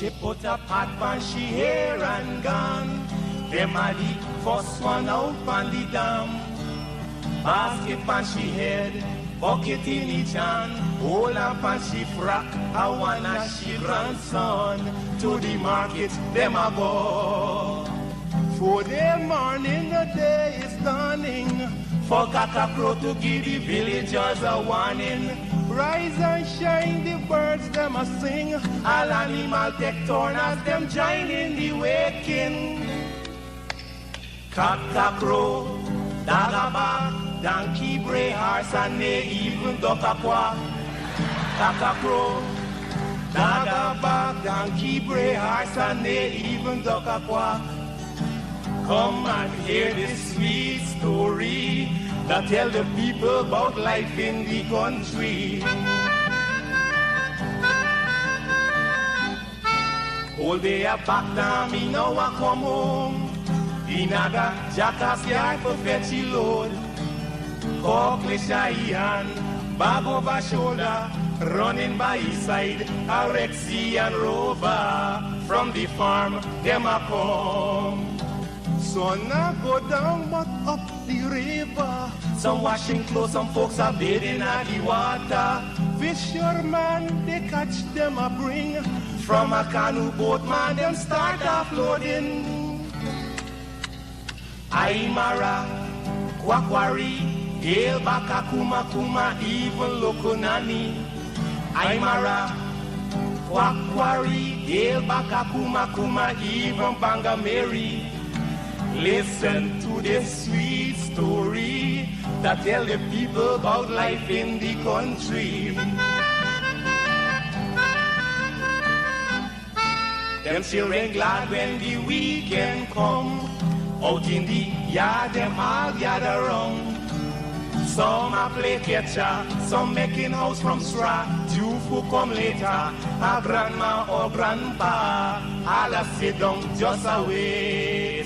She put a pot on she hair and gone. Them a the first one out on the dam. Basket on she head, bucket in each hand. Hold up on she frock, I wanna she grandson. To the market, them a go. For the morning, the day is dawning. For cock-a-crow to give the villagers a warning. Rise and shine, the birds them a sing. All animal take turn as them join in the waking. Cock-a-crow, dog-a-bark, donkey bray, horse and they even duck-a-quack. Cock-a-crow, dog-a-bark, donkey bray, horse and they even duck-a-quack. Come and hear this sweet story that tell the people about life in the country. All day a back down, me now a come home. Inaga, jackass yard for fetch a load. Cockle shy hand, bag over shoulder, running by his side, a Rexy and Rover. From the farm, them a come. Sun a go down but up the river. Some washing clothes, some folks are bathing at the water. Fisherman, they catch them a bring. From a canoe boat, man, them start offloading. Aymara, Kwakwari, Hail Baka Kuma Kuma, even Lokonani. Aymara, Kwakwari, Hail Baka Kuma Kuma, even Bangameri. Listen to this sweet story that tell the people about life in the country. Them children glad when the weekend come. Out in the yard, them all gather round. Some a play catcher, some making house from straw. Two who come later, a grandma or grandpa. All a sit down just a wait.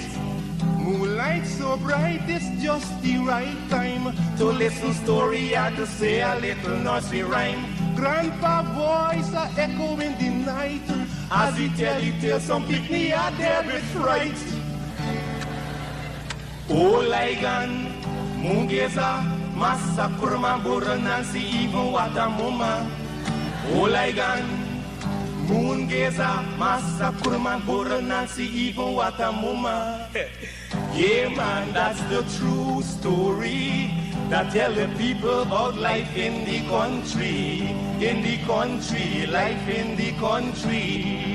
Moonlight so bright, it's just the right time to listen story or to say a little nursery rhyme. Grandpa voice a echo in the night as he tell you tales, some picnic are there with fright. Oh Ligan, Mungeza, Massa Kurma Burra Nancy, even Watamuma. Oh Ligan, Mungeza, Massa Kurma Burra Nancy, even Watamuma. Yeah man, that's the true story that tell the people about life in the country, life in the country.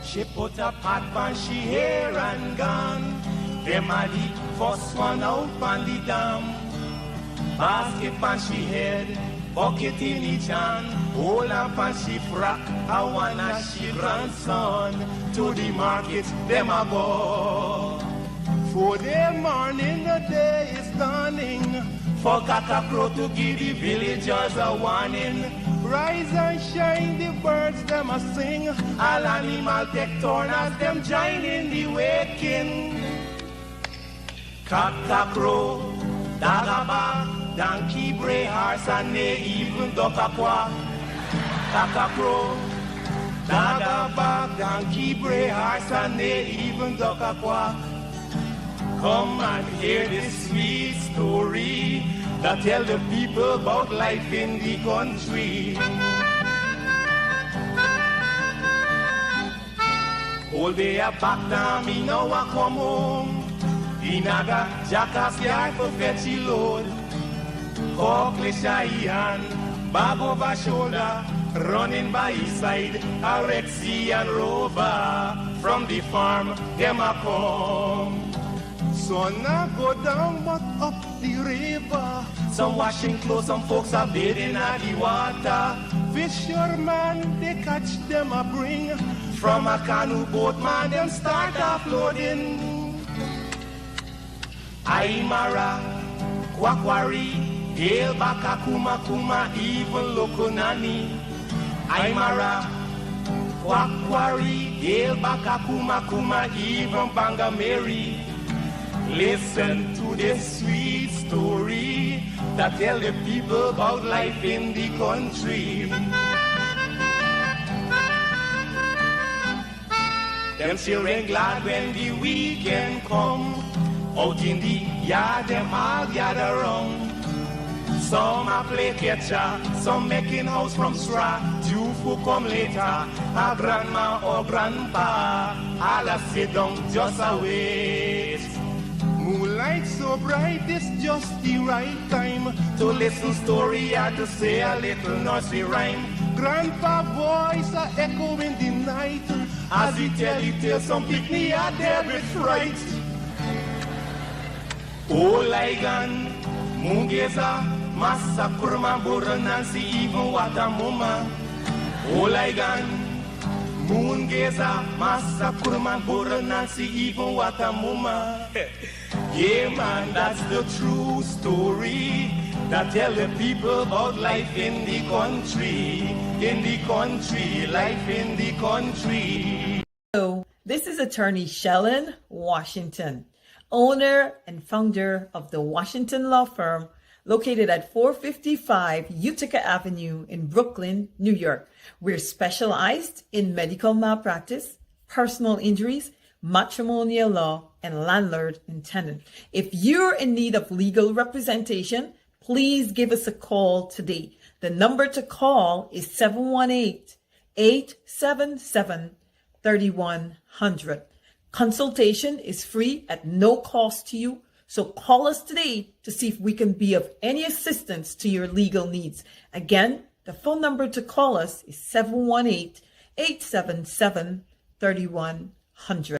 She put a pot on she hair and gone. Them a the first one out on the dam. Basket on she head, bucket in each hand. Hold up on she frock, I wanna she grandson. To the market, them a go. For the morning, the day is dawning. For cock-a-crow to give the villagers a warning. Rise and shine, the birds them a sing. All animal take turn as them join in the waking. Cock-a-crow, dog-a-bark, donkey bray, horse and they even duck-a-quack. Cock-a-crow, dog-a-bark, donkey bray, horse and they even duck-a-quack. Come and hear this sweet story that tell the people about life in the country. All day a back down, me now a come home. Inaga, jackass yard for fetch a load. Cockle shy hand, bag over shoulder, running by his side, a Rexy and Rover. From the farm, them a come. sun not go down but up the river. Some washing clothes, some folks are bathing at the water. Fisherman, they catch them a bring. From a canoe boat, man, them start offloading. Aymara, Kwakwari, Hail Baka Kuma Kuma, even Lokonani. Aymara, Kwakwari, Hail Baka Kuma Kuma, even Banga Mary. Listen to this sweet story that tell the people about life in the country. Them children glad when the weekend come. Out in the yard, them all gather round. Some a play catcher, some making house from straw. Two who come later, a grandma or grandpa. All a sit down just a wait. Moonlight so bright, it's just the right time to listen story or to say a little nursery rhyme. Grandpa voice a echo in the night as he tell you tales, some picnic are there with fright. Oh, Ligan, Mungeza, Massa Kurma, Bura, Nancy, even Watamuma. Oh, Ligan, Mungeza, Massa Kurma, Bura, Nancy, even Watamuma. Yeah, man, that's the true story that tell the people about life in the country, life in the country. So, this is attorney Shellen Washington, owner and founder of the Washington Law Firm, located at 455 Utica Avenue in Brooklyn, New York. We're specialized in medical malpractice, personal injuries, matrimonial law, and landlord and tenant. If you're in need of legal representation, please give us a call today. The number to call is 718-877-3100. Consultation is free at no cost to you, so call us today to see if we can be of any assistance to your legal needs. Again, the phone number to call us is 718-877-3100.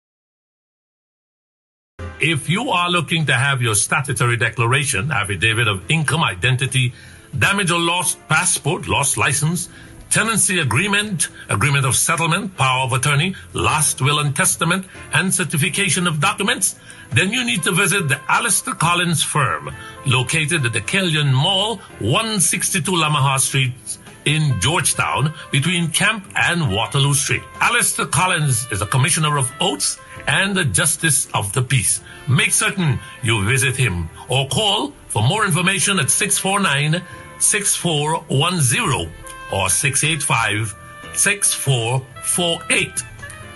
If you are looking to have your statutory declaration, affidavit of income, identity, damage or lost passport, lost license, tenancy agreement, agreement of settlement, power of attorney, last will and testament, and certification of documents, then you need to visit the Alistair Collins firm, located at the Kellyan Mall, 162 Lamaha Street in Georgetown, between Camp and Waterloo Street. Alistair Collins is a commissioner of oaths and a justice of the peace. Make certain you visit him or call for more information at 649-6410 or 685-6448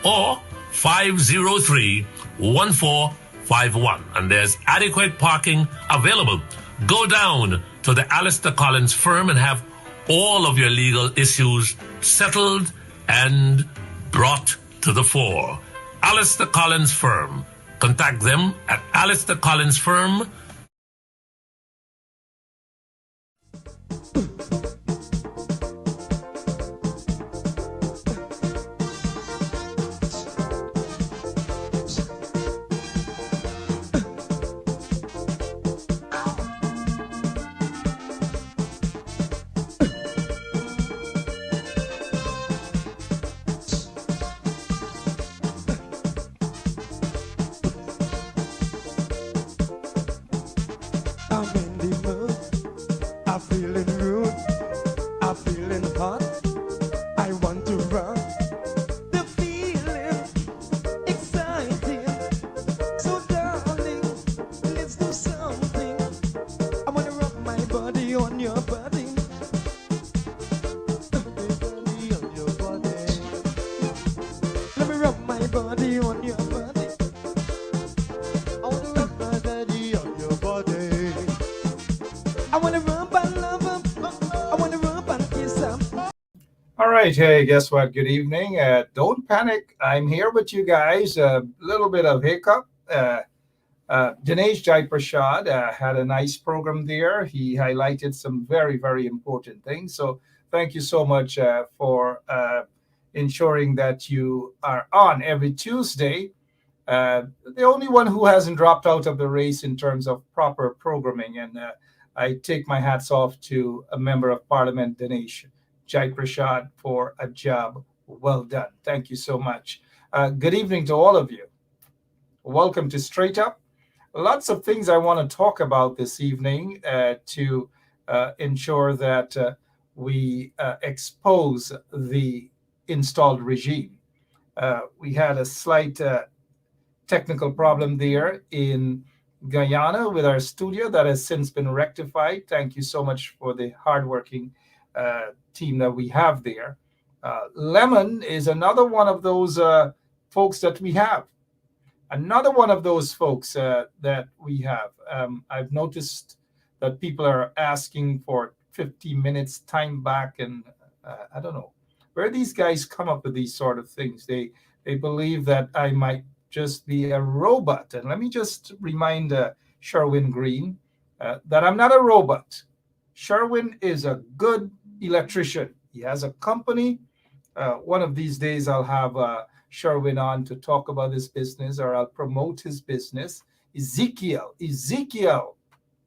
or 503-1451. And there's adequate parking available. Go down to the Alistair Collins firm and have all of your legal issues settled and brought to the fore. Alistair Collins firm. Contact them at Alistair Collins firm. Hey, guess what? Good evening. Don't panic. I'm here with you guys. A little bit of hiccup. Dinesh Jaiprashad had a nice program there. He highlighted some very, very important things. So thank you so much for ensuring that you are on every Tuesday The only one who hasn't dropped out of the race in terms of proper programming. And I take my hats off to a member of Parliament, Dinesh Jai Prashad, for a job well done. Thank you so much. Good evening to all of you. Welcome to Straight Up. Lots of things I want to talk about this evening to ensure that we expose the installed regime. We had a slight technical problem there in Guyana with our studio that has since been rectified. Thank you so much for the hardworking team that we have there. Lemon is another one of those folks that we have. Another one of those folks that we have. I've noticed that people are asking for 50 minutes time back, and I don't know where these guys come up with these sort of things. They believe that I might just be a robot. And let me just remind Sherwin Green that I'm not a robot. Sherwin is a good electrician. He has a company. One of these days I'll have Sherwin on to talk about his business, or I'll promote his business. Ezekiel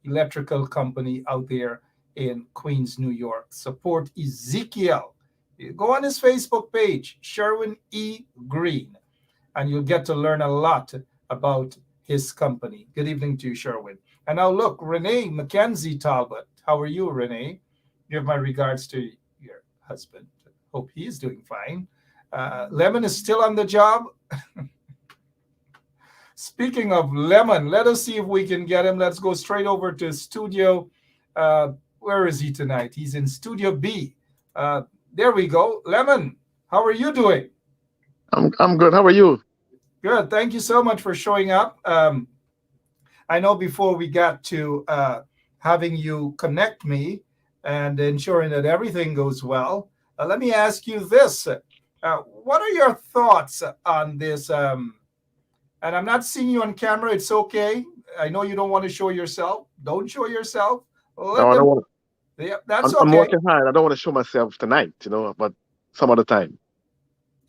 Electrical Company out there in Queens, New York. Support Ezekiel. You go on his Facebook page, Sherwin E. Green, and you'll get to learn a lot about his company. Good evening to you, Sherwin. And now look, Renee Mackenzie Talbot. How are you, Renee? Give my regards to your husband. Hope he is doing fine. Lemon is still on the job. Speaking of Lemon, let us see if we can get him. Let's go straight over to studio. Where is he tonight? He's in Studio B. There we go. Lemon, how are you doing? I'm good. How are you? Good. Thank you so much for showing up. I know before we got to having you connect me and ensuring that everything goes well, let me ask you this. What are your thoughts on this? And I'm not seeing you on camera. It's okay. I know you don't want to show yourself. Don't show yourself. No, I don't want to. Yeah, that's I'm okay. working hard. I don't want to show myself tonight, but some other time.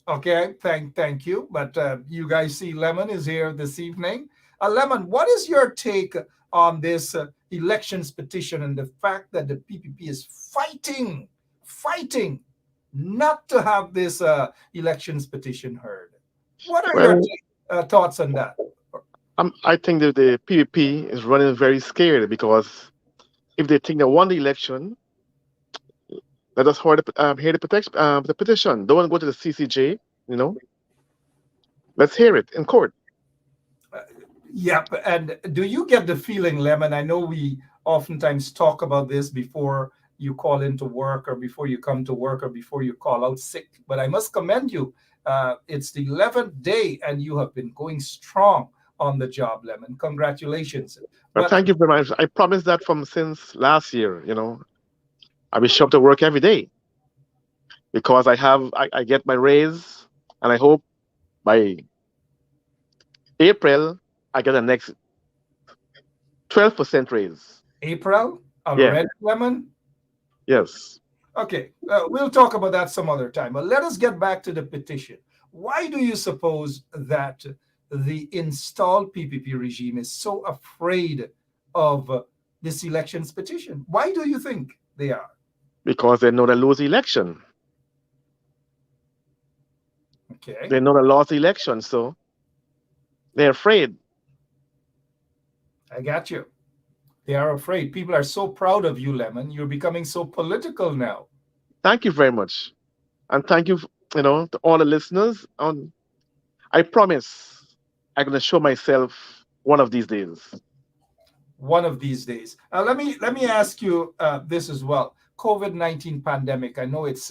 Okay, thank you. But you guys see Lemon is here this evening. Lemon, what is your take on this elections petition and the fact that the PPP is fighting not to have this elections petition heard? What are your thoughts on that? I think that the PPP is running very scared, because if they think they won the election, let us hear the petition. Don't go to the CCJ, Let's hear it in court. Yep. And do you get the feeling, Lemon? I know we oftentimes talk about this before you call into work, or before you come to work, or before you call out sick. But I must commend you. It's the 11th day, and you have been going strong on the job, Lemon. Congratulations. Well, thank you very much. I promised that since last year. I will show up to work every day, because I get my raise, and I hope by April I get the next 12% raise. April? Already, Lemon? Yes. Okay, we'll talk about that some other time. But let us get back to the petition. Why do you suppose that the installed PPP regime is so afraid of this elections petition? Why do you think they are? Because they know they lose the election. Okay. They know they lost the election, so they're afraid. I got you. They are afraid. People are so proud of you, Lemon. You're becoming so political now. Thank you very much. And thank you, to all the listeners. I promise I'm going to show myself one of these days. One of these days. Let me ask you this as well. COVID-19 pandemic. I know it's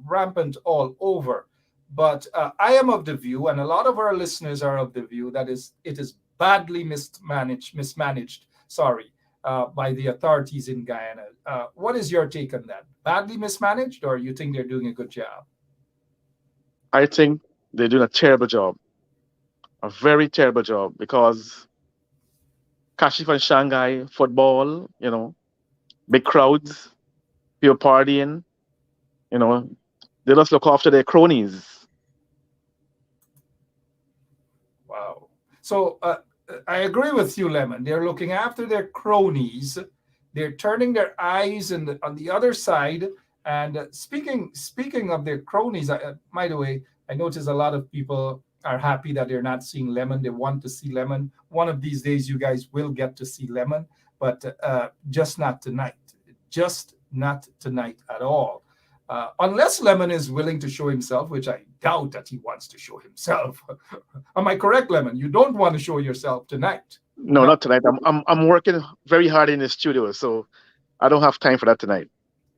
rampant all over, but I am of the view, and a lot of our listeners are of the view, that it is badly mismanaged. By the authorities in Guyana. What is your take on that? Badly mismanaged, or you think they're doing a good job? I think they're doing a terrible job. A very terrible job, because Kashif and Shanghai football, big crowds, people partying, they just look after their cronies. Wow. So I agree with you, Lemon. They're looking after their cronies. They're turning their eyes on the other side. And speaking of their cronies, by the way, I notice a lot of people are happy that they're not seeing Lemon. They want to see Lemon. One of these days, you guys will get to see Lemon, but just not tonight. Just not tonight at all. Unless Lemon is willing to show himself, which I doubt that he wants to show himself. Am I correct, Lemon? You don't want to show yourself tonight? No, not tonight. I'm working very hard in the studio, so I don't have time for that tonight.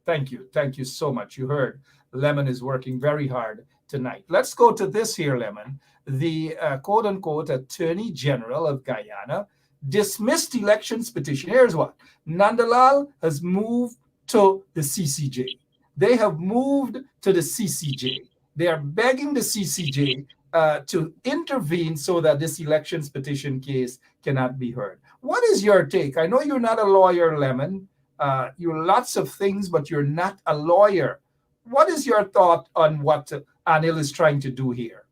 Thank you so much. You heard Lemon is working very hard tonight. Let's go to this here, Lemon. The quote-unquote Attorney General of Guyana dismissed elections petition. Here's what. Nandalal has moved to the CCJ. They have moved to the CCJ. They are begging the CCJ to intervene so that this elections petition case cannot be heard. What is your take? I know you're not a lawyer, Lemon. You're lots of things, but you're not a lawyer. What is your thought on what Anil is trying to do here?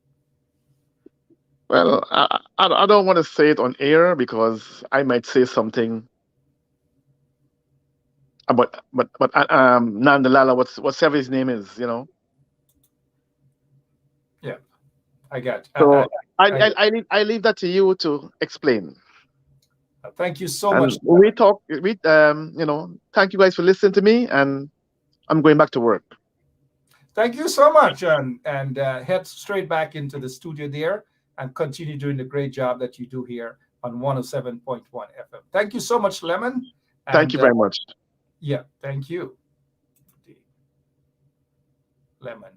Well, I don't want to say it on air because I might say something about Nandalala, whatever his name is, you know. Yeah, I got. So I leave that to you to explain. Thank you so much. We you know, thank you guys for listening to me, and I'm going back to work. Thank you so much, and head straight back into the studio there and continue doing the great job that you do here on 107.1 FM. Thank you so much, Lemon. And, thank you very much. Yeah, thank you. Lemon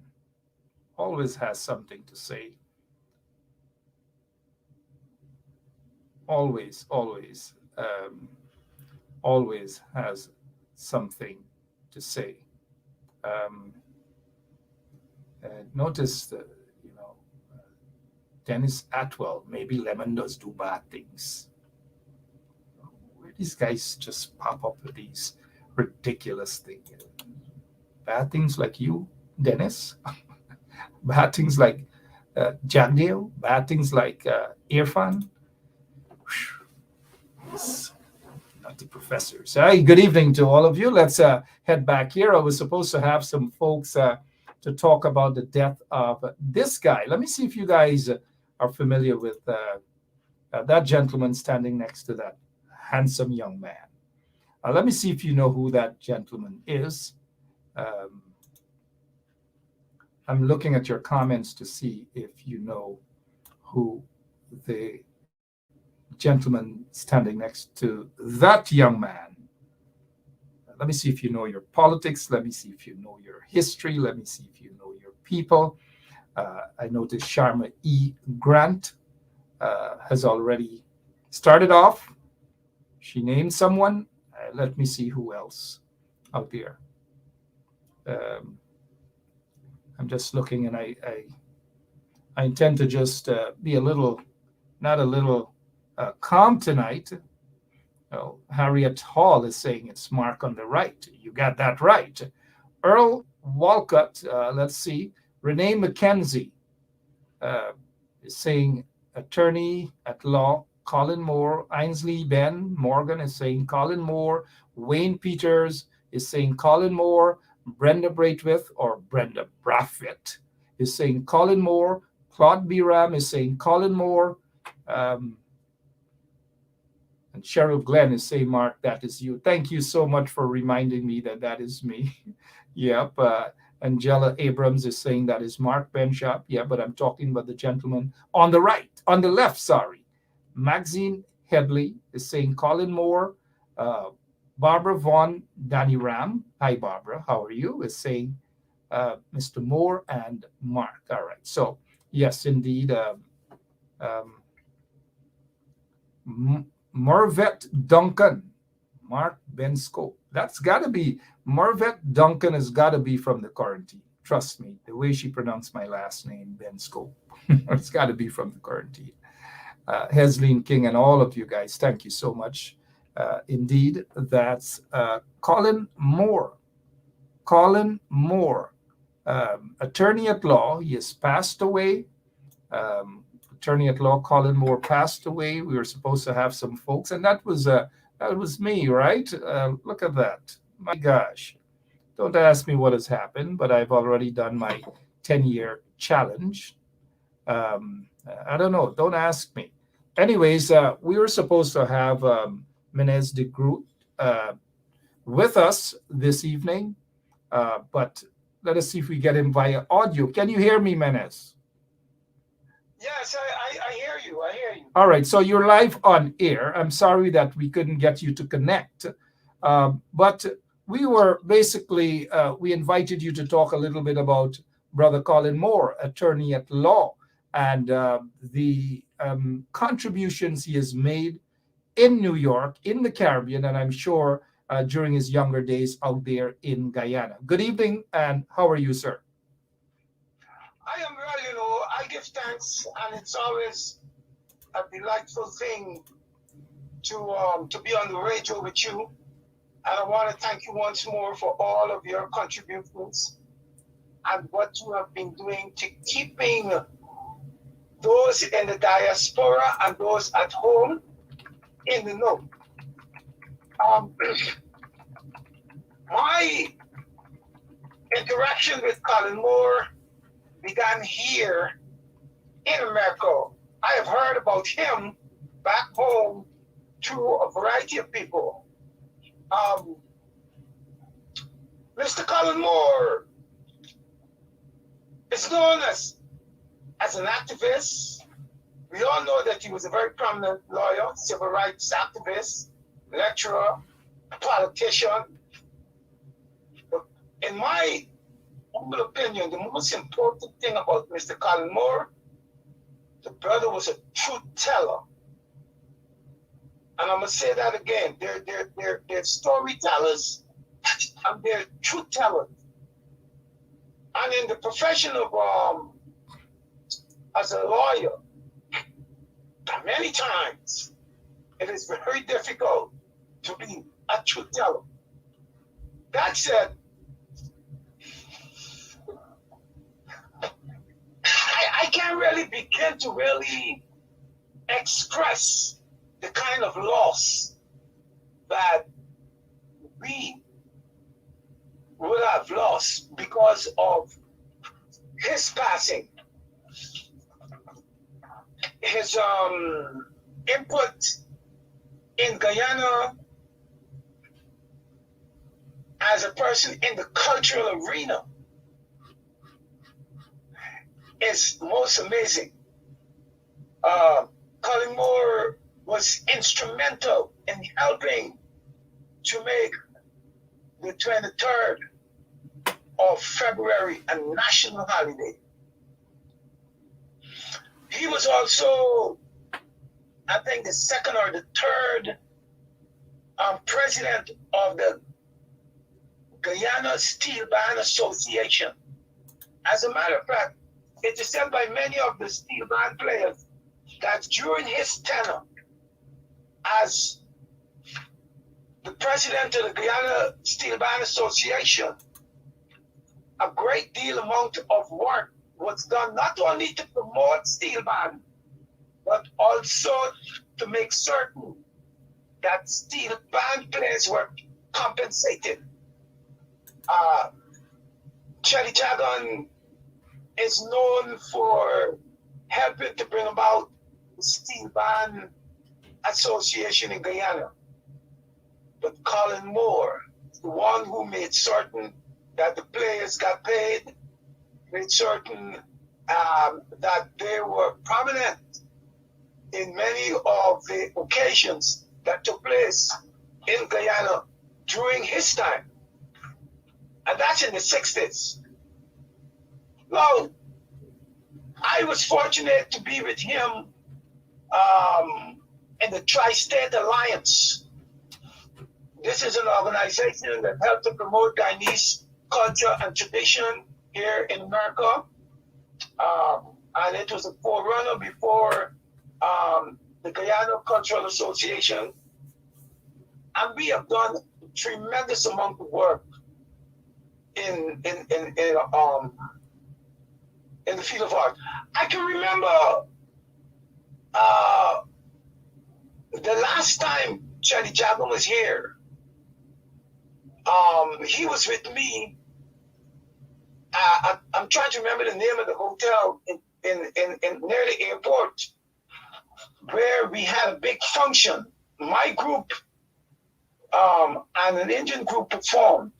always has something to say. Always has something to say. Notice that, Dennis Atwell, maybe Lemon does do bad things. Where these guys just pop up with these ridiculous things? Bad things like you, Dennis? Bad things like Jagdeo? Bad things like Irfan? Not the professors. Hi, good evening to all of you. Let's head back here. I was supposed to have some folks to talk about the death of this guy. Let me see if you guys are familiar with that gentleman standing next to that handsome young man. Let me see if you know who that gentleman is. I'm looking at your comments to see if you know who the gentleman standing next to that young man. Let me see if you know your politics. Let me see if you know your history. Let me see if you know your people. I noticed Sharma E. Grant has already started off. She named someone. Let me see who else out there. I'm just looking, and I intend to just be a little, not a little calm tonight. Oh, Harriet Hall is saying it's Mark on the right. You got that right. Earl Walcott, let's see. Renee McKenzie is saying attorney at law. Colin Moore. Ainsley Ben Morgan is saying Colin Moore. Wayne Peters is saying Colin Moore. Brenda Braithwaite or Brenda Brathwaite is saying Colin Moore. Claude Biram is saying Colin Moore. And Cheryl Glenn is saying, Mark, that is you. Thank you so much for reminding me that that is me. Yep. Angela Abrams is saying that is Mark Benshop. Yeah, but I'm talking about the gentleman on the right, on the left, sorry. Maxine Headley is saying Colin Moore. Barbara Vaughn, Danny Ram. Hi, Barbara. How are you? Is saying Mr. Moore and Mark. All right. So, yes, indeed. Mervet Duncan, Mark Benscope. That's got to be, Mervet Duncan has got to be from the quarantine. Trust me, the way she pronounced my last name, Benscope. It's got to be from the quarantine. Hesleen King and all of you guys, thank you so much. Indeed, that's Colin Moore. Colin Moore, attorney at law. He has passed away. attorney at law Colin Moore passed away. We were supposed to have some folks, and that was me, right? Look at that. My gosh. Don't ask me what has happened, but I've already done my 10-year challenge. I don't know. Don't ask me. Anyways, we were supposed to have Menez de Groot with us this evening, but let us see if we get him via audio. Can you hear me, Menez? Yes, I hear you. I hear you. All right. So you're live on air. I'm sorry that we couldn't get you to connect, but we were basically, we invited you to talk a little bit about Brother Colin Moore, attorney at law, and the contributions he has made in New York, in the Caribbean, and I'm sure during his younger days out there in Guyana. Good evening, and how are you, sir? I am well, I give thanks, and it's always a delightful thing to be on the radio with you. And I want to thank you once more for all of your contributions and what you have been doing to keeping those in the diaspora and those at home in the know. My interaction with Colin Moore began here in America. I have heard about him back home through a variety of people. Mr. Colin Moore is known as an activist. We all know that he was a very prominent lawyer, civil rights activist, lecturer, politician. But in my humble opinion, the most important thing about Mr. Colin Moore, the brother was a truth teller. And I'm going to say that again. They're storytellers and they're truth tellers. And in the profession of as a lawyer, many times it is very difficult to be a truth teller. That said, I can't really begin to really express the kind of loss that we would have lost because of his passing. His input in Guyana as a person in the cultural arena is most amazing. Colin Moore was instrumental in helping to make the 23rd of February a national holiday. He was also, I think, the second or the third president of the Guyana Steel Band Association. As a matter of fact, it is said by many of the steel band players that during his tenure as the president of the Guyana Steel Band Association, a great deal amount of work was done not only to promote steel band, but also to make certain that steel band players were compensated. Chelly Jagan is known for helping to bring about the Steel Band Association in Guyana. But Colin Moore, the one who made certain that the players got paid, made certain that they were prominent in many of the occasions that took place in Guyana during his time. And that's in the 60s. Well, I was fortunate to be with him in the Tri-State Alliance. This is an organization that helped to promote Guyanese culture and tradition here in America. And it was a forerunner before the Guyana Cultural Association. And we have done a tremendous amount of work in the field of art. I can remember The last time Charlie Chaplin was here, he was with me. I'm trying to remember the name of the hotel in near the airport, where we had a big function. My group and an Indian group performed,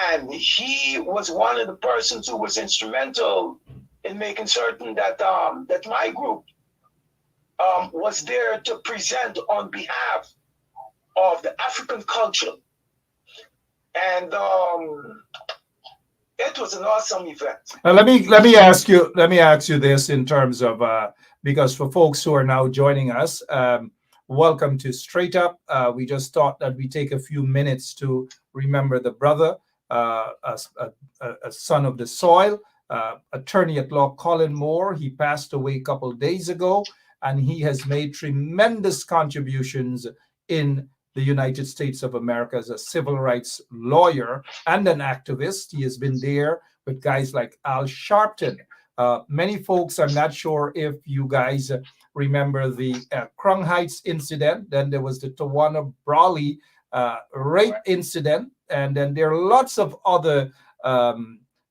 and he was one of the persons who was instrumental in making certain that that my group was there to present on behalf of the African culture, and it was an awesome event. Let me ask you this in terms of because for folks who are now joining us, welcome to Straight Up. We just thought that we take a few minutes to remember the brother, a son of the soil, attorney at law Colin Moore. He passed away a couple of days ago, and he has made tremendous contributions in the United States of America as a civil rights lawyer and an activist. He has been there with guys like Al Sharpton. Many folks, I'm not sure if you guys remember the Crown Heights incident. Then there was the Tawana Brawley rape incident. And then there are lots of other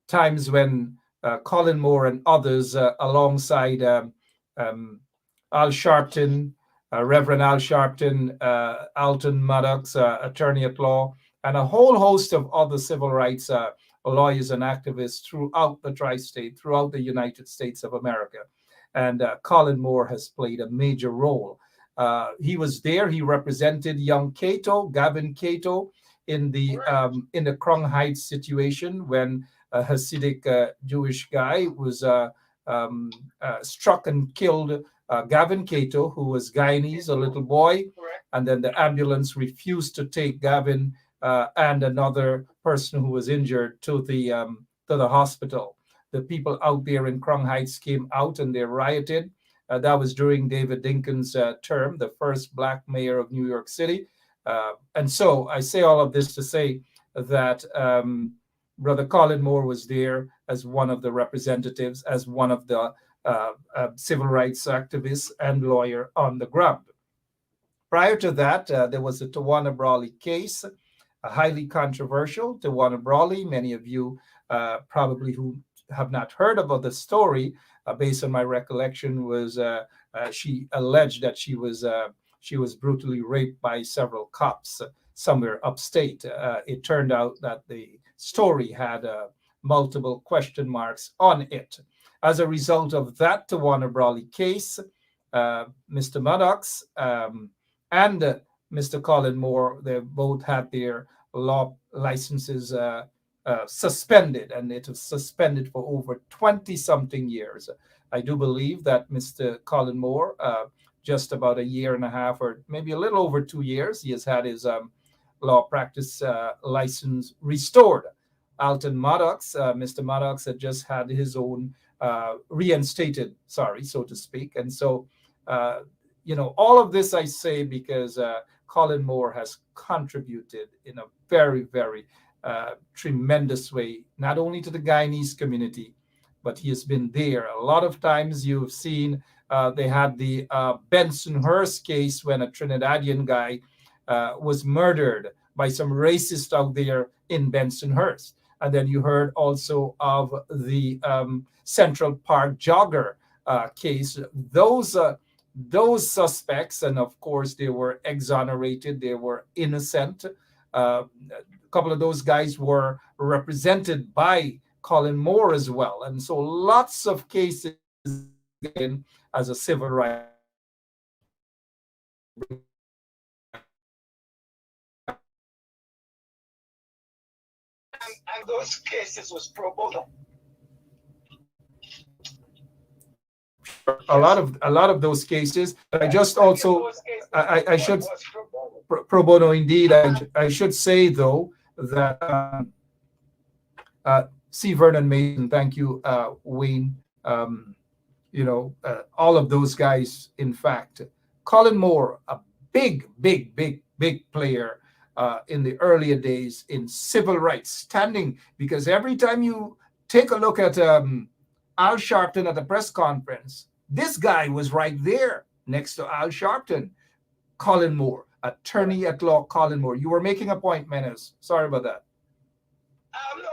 times when Colin Moore and others alongside Al Sharpton, Reverend Al Sharpton, Alton Maddox, attorney at law, and a whole host of other civil rights lawyers and activists throughout the tri-state, throughout the United States of America. And Colin Moore has played a major role. He was there. He represented young Cato, Gavin Cato, in the Crown Heights situation when a Hasidic Jewish guy was struck and killed Gavin Cato, who was Guyanese, a little boy, and then the ambulance refused to take Gavin and another person who was injured to the hospital. The people out there in Crown Heights came out and they rioted. That was during David Dinkins' term, the first Black mayor of New York City. And so I say all of this to say that Brother Colin Moore was there as one of the representatives, as one of the civil rights activists and lawyer on the ground. Prior to that, there was the Tawana Brawley case, a highly controversial. Tawana Brawley, many of you probably who have not heard about the story, based on my recollection, was she alleged that she was brutally raped by several cops somewhere upstate. It turned out that the story had multiple question marks on it. As a result of that Tawana Brawley case, Mr. Maddox and Mr. Colin Moore, they both had their law licenses suspended, and it was suspended for over 20-something years. I do believe that Mr. Colin Moore, just about a year and a half, or maybe a little over 2 years, he has had his law practice license restored. Alton Maddox, Mr. Maddox had just had his own reinstated, so to speak. And so, all of this I say because Colin Moore has contributed in a very, very tremendous way, not only to the Guyanese community, but he has been there. A lot of times you've seen they had the Bensonhurst case when a Trinidadian guy was murdered by some racist out there in Bensonhurst. And then you heard also of the Central Park jogger case. Those suspects, and of course they were exonerated, they were innocent. A couple of those guys were represented by Colin Moore as well. And so lots of cases as a civil rights. And those cases was pro bono. A lot of those cases. I just also I should pro bono indeed. I should say though that C. Vernon Mason, thank you, Wayne. All of those guys. In fact, Colin Moore, a big player in the earlier days in civil rights, standing, because every time you take a look at Al Sharpton at the press conference, This guy was right there next to Al Sharpton. Colin Moore, attorney at law, Colin Moore. You were making a point, Menace. Sorry about that. No,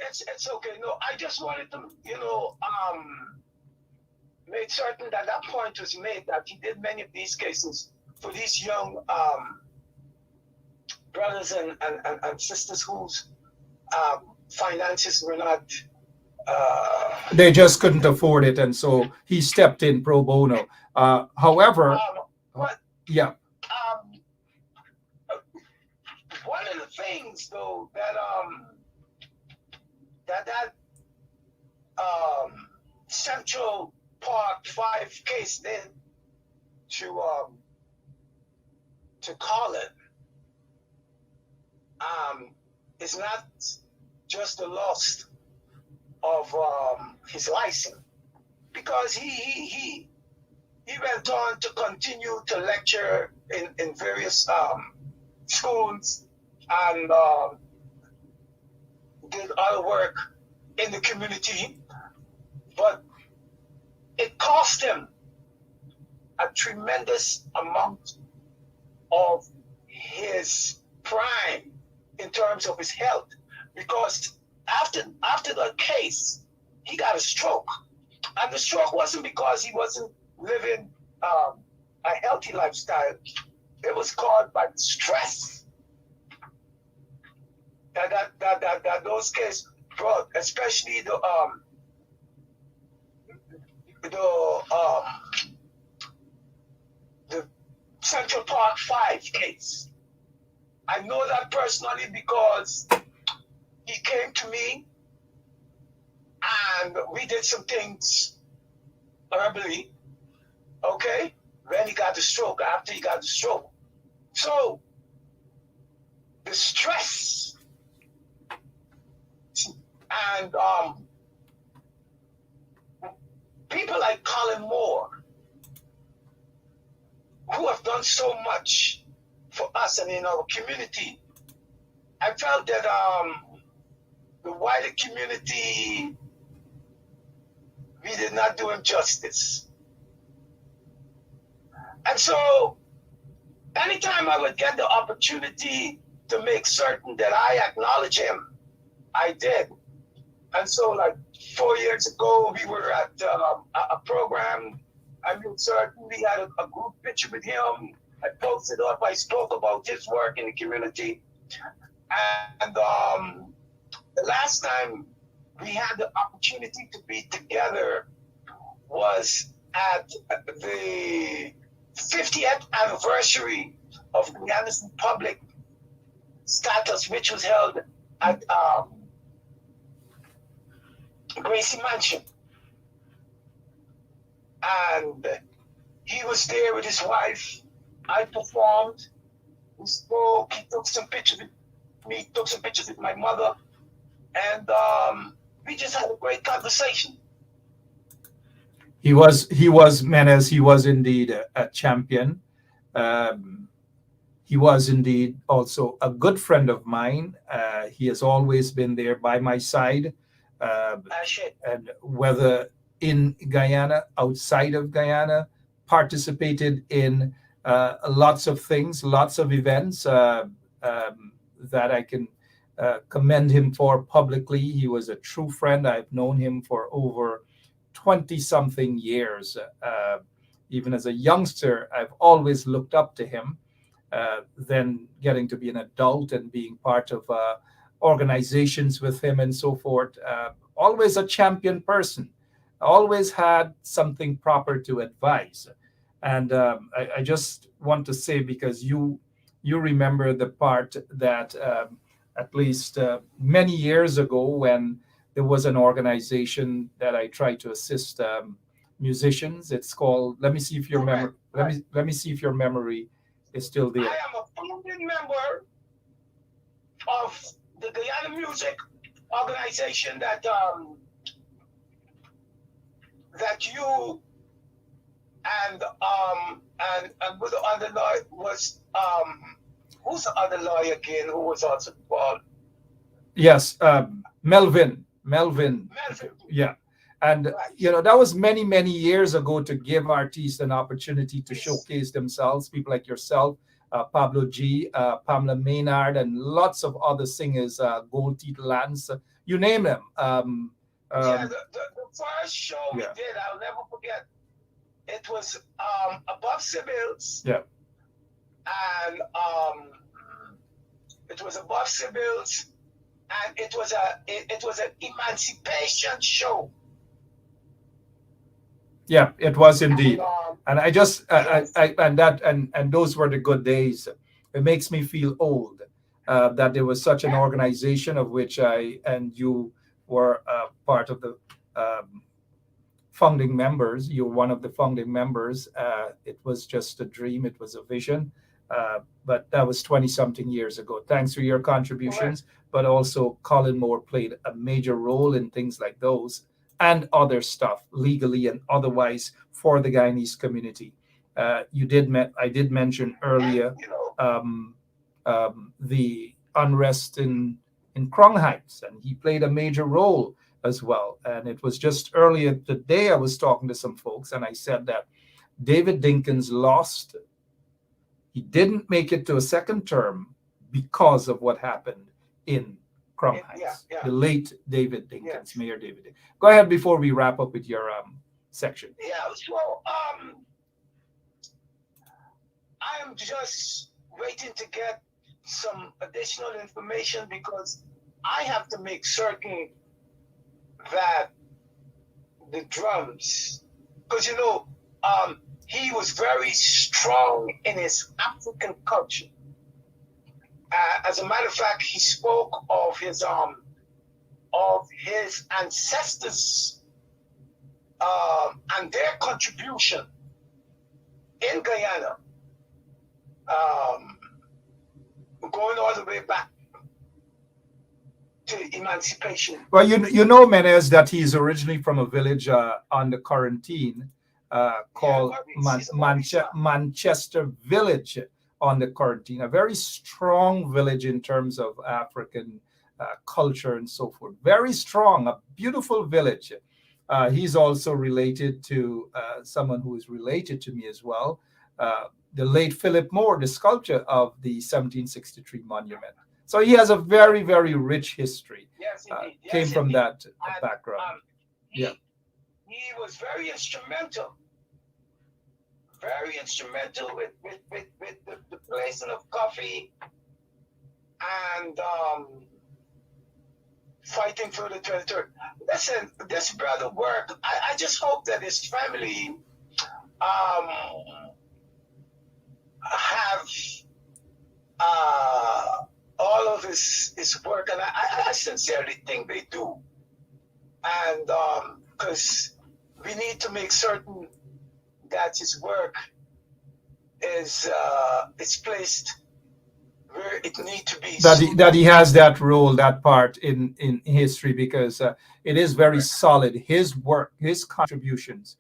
it's okay. No, I just wanted to, make certain that that point was made, that he did many of these cases for these young brothers and sisters whose finances were not. They just couldn't afford it, and so he stepped in pro bono. However, yeah. One of the things, though, that Central Park 5 case did to Colin is not just the loss of his license, because he went on to continue to lecture in various schools and did other work in the community, but it cost him a tremendous amount of his prime in terms of his health, because after the case, he got a stroke, and the stroke wasn't because he wasn't living a healthy lifestyle. It was caused by the stress that those cases brought, especially the Central Park 5 case. I know that personally because he came to me and we did some things verbally, okay, when he got the stroke, after he got the stroke. So the stress and people like Colin Moore, who have done so much for us and in our community, I felt that the wider community, we did not do him justice. And so anytime I would get the opportunity to make certain that I acknowledge him, I did. And so like 4 years ago, we were at a program. I made certain we had a group picture with him. I posted up, I spoke about his work in the community. And the last time we had the opportunity to be together was at the 50th anniversary of Guyana's Republic status, which was held at Gracie Mansion. And he was there with his wife. I performed. We spoke. He took some pictures with me, took some pictures with my mother. And we just had a great conversation. He was Menace. He was indeed a champion. He was indeed also a good friend of mine. He has always been there by my side. And whether in Guyana, outside of Guyana, participated in lots of things, lots of events that I can commend him for publicly. He was a true friend. I've known him for over 20-something years. Even as a youngster, I've always looked up to him. Then getting to be an adult and being part of organizations with him and so forth. Always a champion person. Always had something proper to advise. And I just want to say, because you remember the part that at least many years ago, when there was an organization that I tried to assist musicians. It's called. Let me see if your memory. Let me see if your memory is still there. I am a founding member of the Guyana Music Organization that you and with the other lawyer was who's the other lawyer again who was also involved? Yes, Melvin. Yeah, And that was many years ago, to give artists an opportunity to showcase themselves. People like yourself, Pablo G, Pamela Maynard, and lots of other singers, Gold Teeth Lance, you name them. The first show we did, I'll never forget. It was above Sybil's. Yeah. And it was above Sybil's, and it was an emancipation show. Yeah, it was indeed. And I just and those were the good days. It makes me feel old that there was such an organization of which I and you were part of the founding members. You're one of the founding members. It was just a dream. It was a vision. But that was 20-something years ago. Thanks for your contributions. But also Colin Moore played a major role in things like those and other stuff, legally and otherwise, for the Guyanese community. I did mention earlier the unrest in Krong Heights, and he played a major role as well. And it was just earlier today I was talking to some folks, and I said that David Dinkins lost. He didn't make it to a second term because of what happened in Krong Heights. The late David Dinkins, Mayor David Dinkins. Go ahead before we wrap up with your section. Yeah, so I am just waiting to get some additional information, because I have to make certain that the drums, because he was very strong in his African culture. As a matter of fact, he spoke of his ancestors and their contribution in Guyana, going all the way back to emancipation. Well, Menez, that he's originally from a village on the Quarantine called Manchester Village on the Quarantine, a very strong village in terms of African culture and so forth. Very strong, a beautiful village. He's also related to someone who is related to me as well, the late Philip Moore, the sculptor of the 1763 monument. So he has a very, very rich history. Yes, indeed. Came from that background. He was very instrumental with the placing of coffee and fighting for the territory. Listen, this brother work. I just hope that his family have all of his work, and I sincerely think they do. And because we need to make certain that his work is placed where it needs to be. That he has that role, that part in history, because it is very solid. His work, his contributions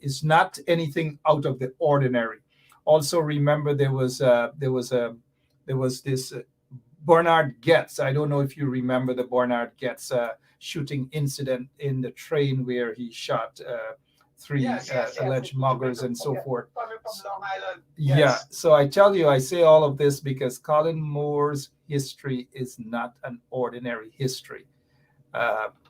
is not anything out of the ordinary. Also, remember there was this Bernard Getz. I don't know if you remember the Bernard Getz shooting incident in the train where he shot three alleged muggers and so forth. Coming from Long Island. Yeah, so I tell you, I say all of this because Colin Moore's history is not an ordinary history.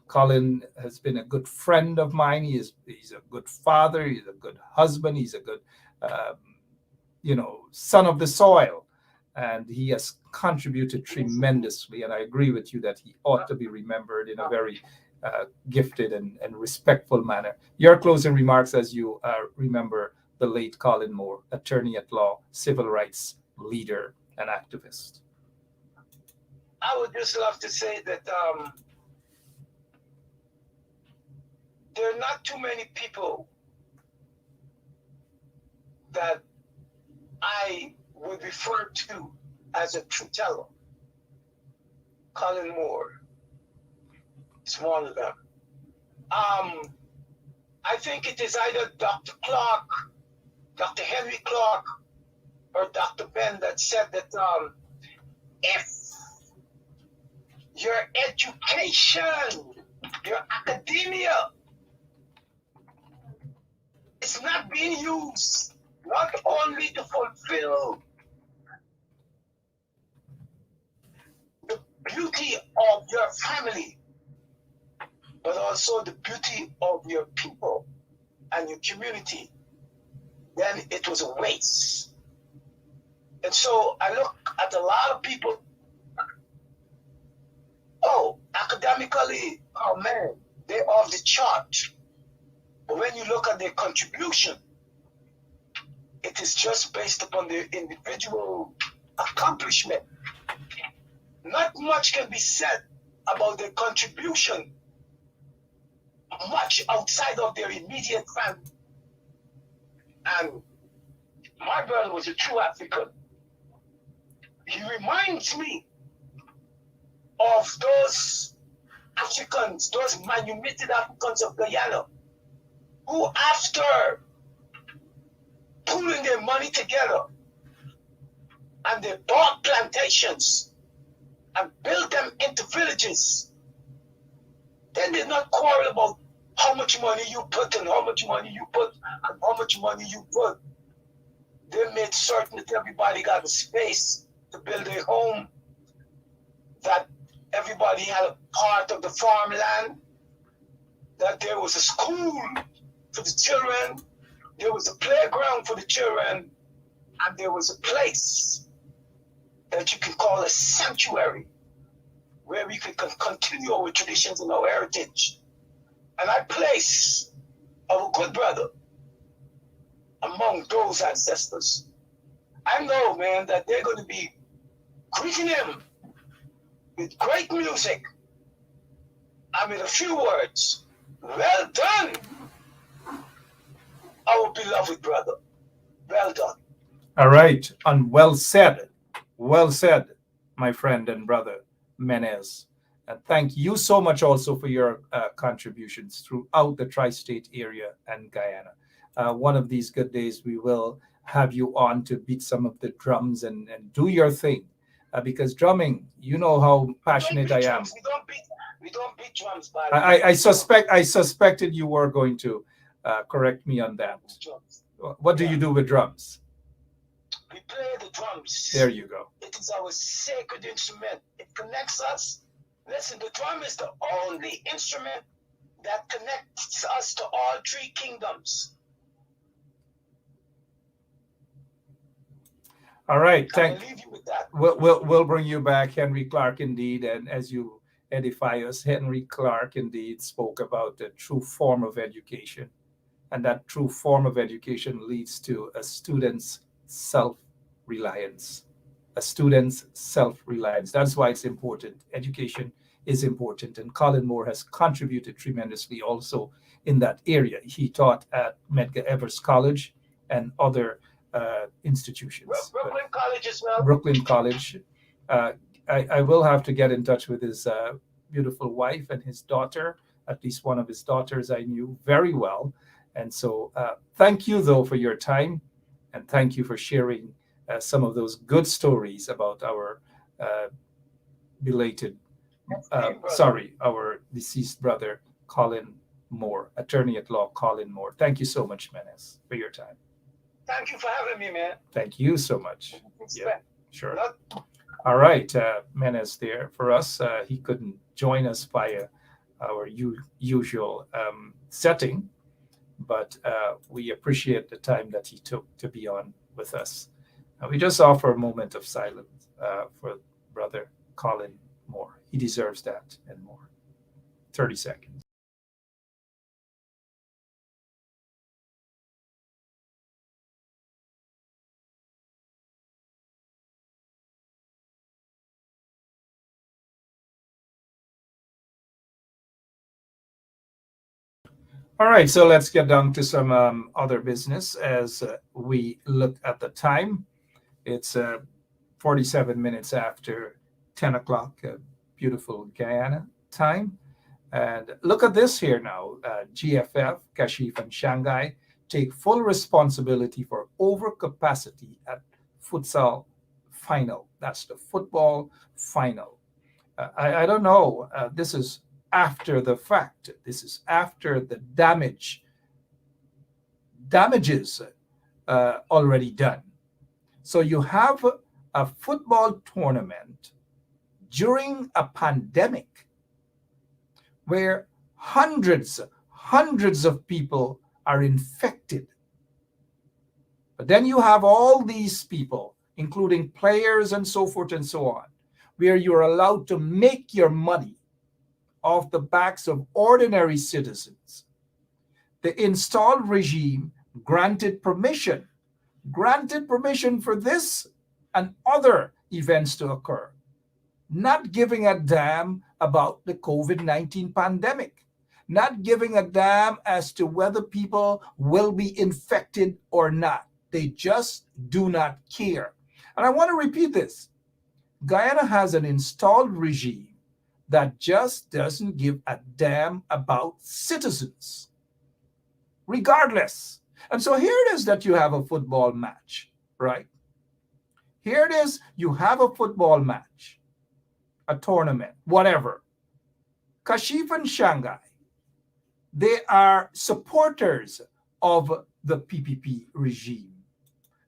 Colin has been a good friend of mine. He's a good father. He's a good husband. He's a good, son of the soil. And he has contributed tremendously. And I agree with you that he ought to be remembered in a very gifted and respectful manner. Your closing remarks as you remember the late Colin Moore, attorney at law, civil rights leader, and activist. I would just love to say that there are not too many people that I would refer to as a truth teller. Colin Moore is one of them. I think it is either Dr. Clark, Dr. Henry Clark, or Dr. Ben that said that if your education, your academia It's not being used not only to fulfill the beauty of your family, but also the beauty of your people and your community, then it was a waste. And so I look at a lot of people, academically, oh man, they're off the chart. But when you look at their contribution, it is just based upon their individual accomplishment. Not much can be said about their contribution, much outside of their immediate family. And my brother was a true African. He reminds me of those Africans, those manumitted Africans of Guyana, who after pooling their money together and they bought plantations and built them into villages, then did not quarrel about how much money you put and how much money you put and how much money you put. They made certain that everybody got a space to build a home, that everybody had a part of the farmland, that there was a school for the children, there was a playground for the children, and there was a place that you can call a sanctuary where we could continue our traditions and our heritage. And I place our good brother among those ancestors. I know, man, that they're going to be greeting him with great music and with a few words. Well done, our beloved brother. Well done. All right. And well said, my friend and brother Menez. And thank you so much also for your contributions throughout the tri-state area and Guyana. One of these good days, we will have you on to beat some of the drums and do your thing. Because drumming, you know how passionate I am. We don't beat drums, but I suspected you were going to correct me on that. What do you do with drums? We play the drums. There you go. It is our sacred instrument. It connects us. Listen, the drum is the only instrument that connects us to all three kingdoms. All right, I'll leave you with that. We'll bring you back, Henry Clark, indeed, and as you edify us, Henry Clark indeed spoke about the true form of education, and that true form of education leads to a student's self-reliance. A student's self-reliance. That's why it's important. Education is important, and Colin Moore has contributed tremendously also in that area. He taught at Medgar Evers College and other institutions. Brooklyn College as well. Brooklyn College. I will have to get in touch with his beautiful wife and his daughter. At least one of his daughters I knew very well. And so thank you, though, for your time. And thank you for sharing some of those good stories about our our deceased brother, Colin Moore, attorney at law, Colin Moore. Thank you so much, Menes, for your time. Thank you for having me, man. Thank you so much. Yeah, sure. All right, Menes there for us. He couldn't join us via our usual setting, but we appreciate the time that he took to be on with us. We just offer a moment of silence for Brother Colin Moore. He deserves that and more. 30 seconds. All right, so let's get down to some other business as we look at the time. It's 47 minutes after 10 o'clock, beautiful Guyana time. And look at this here now. GFF, Kashif and Shanghai take full responsibility for overcapacity at futsal final. That's the football final. I don't know. This is after the fact. This is after the damage damages already done. So you have a football tournament during a pandemic where hundreds of people are infected. But then you have all these people, including players and so forth and so on, where you're allowed to make your money off the backs of ordinary citizens. The installed regime granted permission for this and other events to occur, not giving a damn about the COVID-19 pandemic, not giving a damn as to whether people will be infected or not. They just do not care. And I want to repeat this. Guyana has an installed regime that just doesn't give a damn about citizens, regardless. And so here it is that you have a football match, right? Here it is, you have a football match, a tournament, whatever. Kashif and Shanghai, they are supporters of the PPP regime.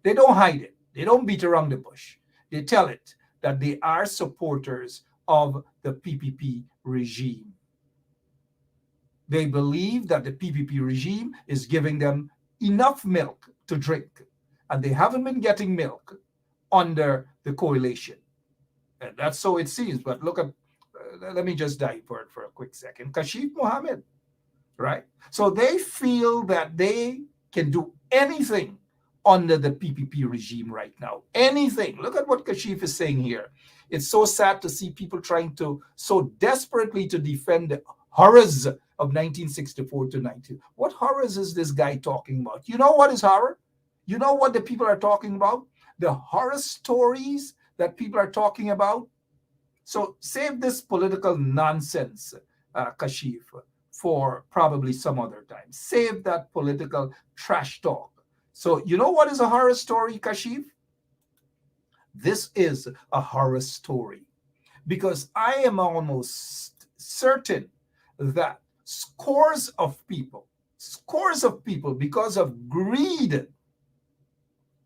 They don't hide it. They don't beat around the bush. They tell it that they are supporters of the PPP regime. They believe that the PPP regime is giving them enough milk to drink, and they haven't been getting milk under the coalition. And that's so it seems. But look at, let me just divert for a quick second. Kashif Mohammed, right? So they feel that they can do anything under the PPP regime right now. Anything. Look at what Kashif is saying here. It's so sad to see people trying to so desperately to defend the horrors of 1964 to 19. What horrors is this guy talking about? You know what is horror? You know what the people are talking about? The horror stories that people are talking about. So save this political nonsense, Kashif, for probably some other time. Save that political trash talk. So you know what is a horror story, Kashif? This is a horror story because I am almost certain that scores of people, because of greed,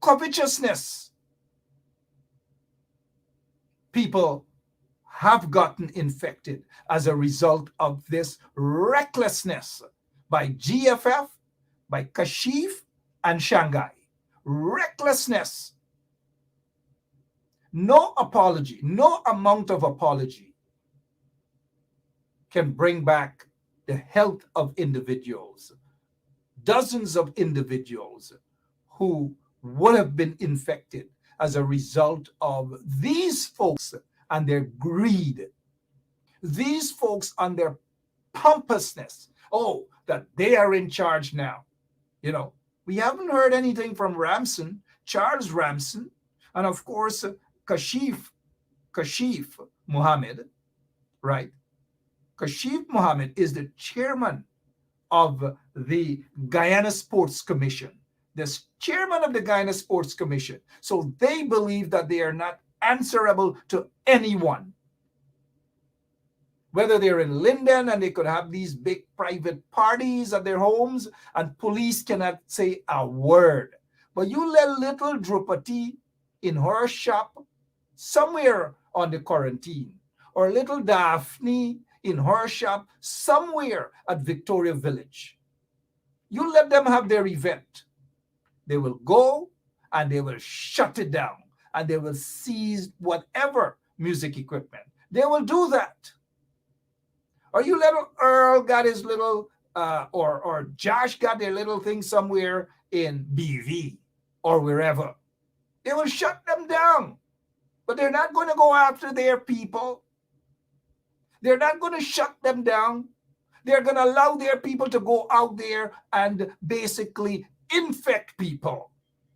covetousness, people have gotten infected as a result of this recklessness by GFF, by Kashif, and Shanghai. Recklessness. No apology, no amount of apology can bring back the health of individuals. Dozens of individuals who would have been infected as a result of these folks and their greed. These folks and their pompousness. Oh, that they are in charge now. You know, we haven't heard anything from Ramson, Charles Ramson, and of course, Kashif Mohammed, right? Kashif Mohammed is the chairman of the Guyana Sports Commission, the chairman of the Guyana Sports Commission. So they believe that they are not answerable to anyone. Whether they're in Linden and they could have these big private parties at their homes and police cannot say a word. But you let little Drupati in her shop somewhere on the quarantine, or little Daphne in her shop somewhere at Victoria Village. You let them have their event. They will go and they will shut it down and they will seize whatever music equipment. They will do that. Or you little Earl got his little, or Josh got their little thing somewhere in BV or wherever. They will shut them down. But they're not going to go after their people. They're not going to shut them down. They're going to allow their people to go out there and basically infect people,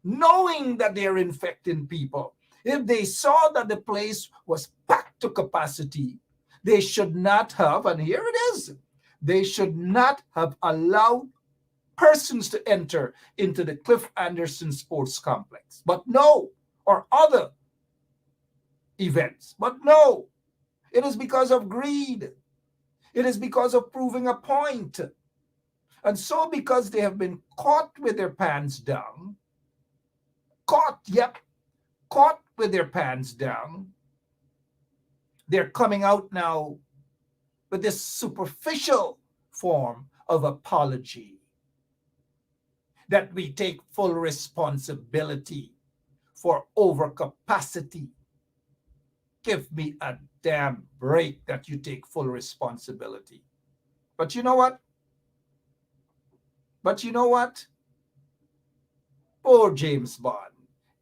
knowing that they're infecting people. If they saw that the place was packed to capacity, they should not have, and here it is, they should not have allowed persons to enter into the Cliff Anderson Sports Complex. But no, or other events. But no, it is because of greed. It is because of proving a point. And so because they have been caught with their pants down, caught with their pants down, they're coming out now with this superficial form of apology that we take full responsibility for overcapacity. Give me a damn break that you take full responsibility. But you know what? Poor James Bond.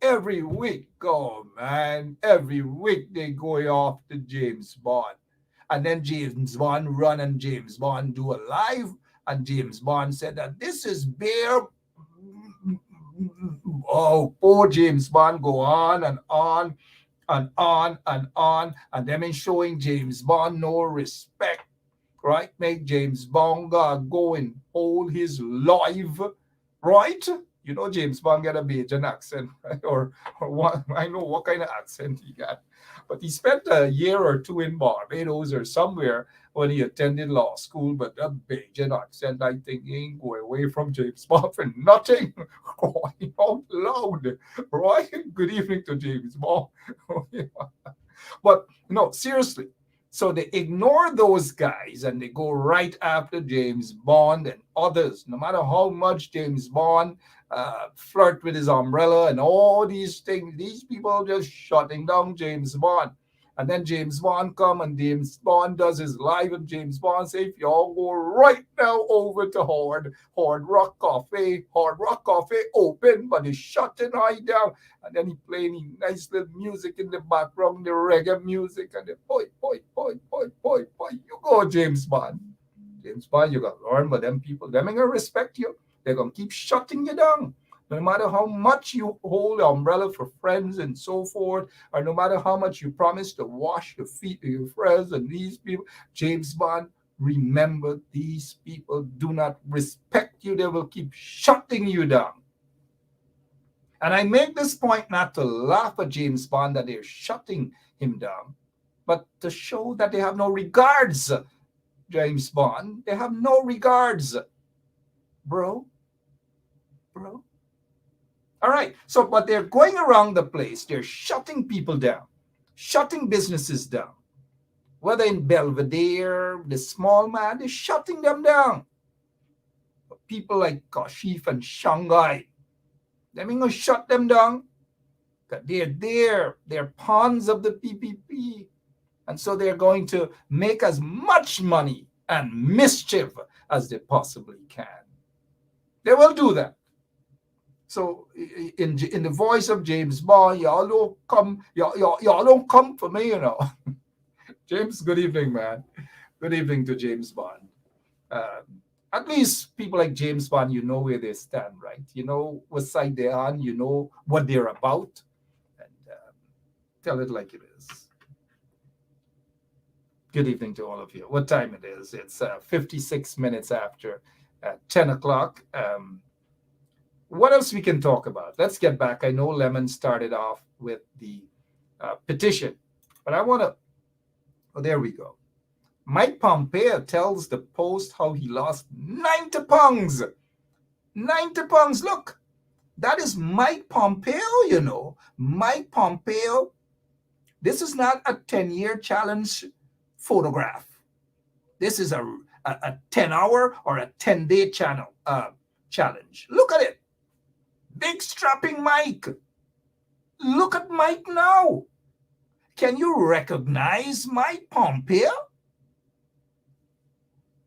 Every week, oh man, every week they go off to James Bond. And then James Bond run and James Bond do a live. And James Bond said that this is bare. Oh, poor James Bond go on and on and on and on. And them in showing James Bond no respect, right? Make James Bond go and hold his live, right? You know James Bond got a Bajan accent, right? Or what, I know what kind of accent he got. But he spent a year or two in Barbados or somewhere when he attended law school. But that Bajan accent, I think, ain't going away from James Bond for nothing. Going out loud, right? Good evening to James Bond. But no, seriously. So they ignore those guys and they go right after James Bond and others. No matter how much James Bond flirt with his umbrella and all these things, these people are just shutting down James Bond. And then James Bond come and James Bond does his live and James Bond say, if y'all go right now over to Hard Rock Cafe open, but it's shutting right down. And then he playing nice little music in the background, the reggae music, and the boy. You go, James Bond. James Bond, you got to learn, but them people, them ain't gonna respect you. They're gonna keep shutting you down. No matter how much you hold the umbrella for friends and so forth, or no matter how much you promise to wash the feet of your friends and these people, James Bond, remember, these people do not respect you. They will keep shutting you down. And I make this point not to laugh at James Bond that they're shutting him down, but to show that they have no regards. James Bond, they have no regards. Bro. All right. So, but they're going around the place. They're shutting people down, shutting businesses down. Whether in Belvedere, the small man, they're shutting them down. But people like Kashif and Shanghai, they're going to shut them down. They're there. They're pawns of the PPP. And so they're going to make as much money and mischief as they possibly can. They will do that. So in the voice of James Bond, y'all don't come for me, you know. James, good evening, man. Good evening to James Bond. At least people like James Bond, you know where they stand, right? You know what side they're on. You know what they're about. And tell it like it is. Good evening to all of you. What time it is? It's 56 minutes after 10 o'clock. What else we can talk about? Let's get back. I know Lemon started off with the petition, but I want to, oh, there we go. Mike Pompeo tells the Post how he lost 90 pounds. 90 pounds. Look, that is Mike Pompeo, you know. Mike Pompeo. This is not a 10-year challenge photograph. This is a 10-hour or a 10-day challenge. Look at it. Big strapping Mike. Look at Mike now. Can you recognize Mike Pompeo?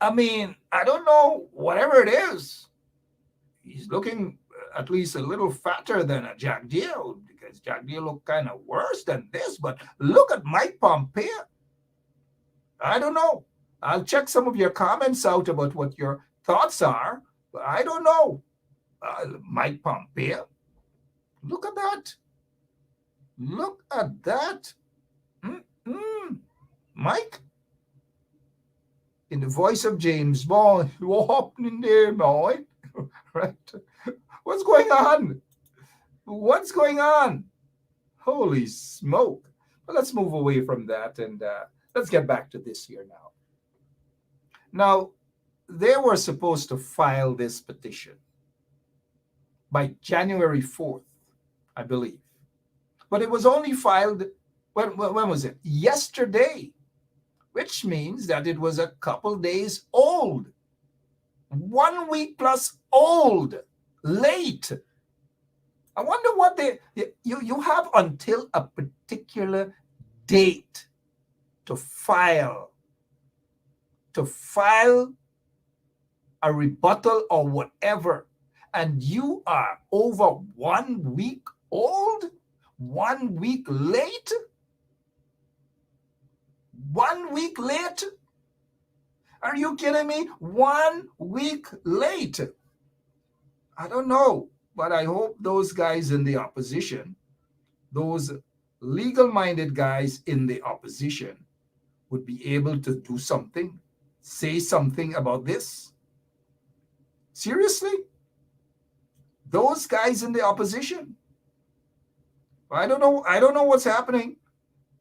I mean, I don't know, whatever it is. He's looking at least a little fatter than a Jack Deal, because Jack Deal looked kind of worse than this. But look at Mike Pompeo. I don't know. I'll check some of your comments out about what your thoughts are, but I don't know. Mike Pompeo. Look at that. Look at that. Mike, in the voice of James Bond, what's happening there, Mike? Right? What's going on? What's going on? Holy smoke. But let's move away from that and let's get back to this here now. Now, they were supposed to file this petition by January 4th, I believe. But it was only filed, when was it? Yesterday, which means that it was a couple days old. 1 week plus old, late. I wonder what you have until a particular date to file a rebuttal or whatever, and you are over 1 week old, 1 week late, 1 week late. Are you kidding me? 1 week late. I don't know, but I hope those guys in the opposition, those legal-minded guys in the opposition, would be able to do something, say something about this. Seriously? Those guys in the opposition? I don't know what's happening,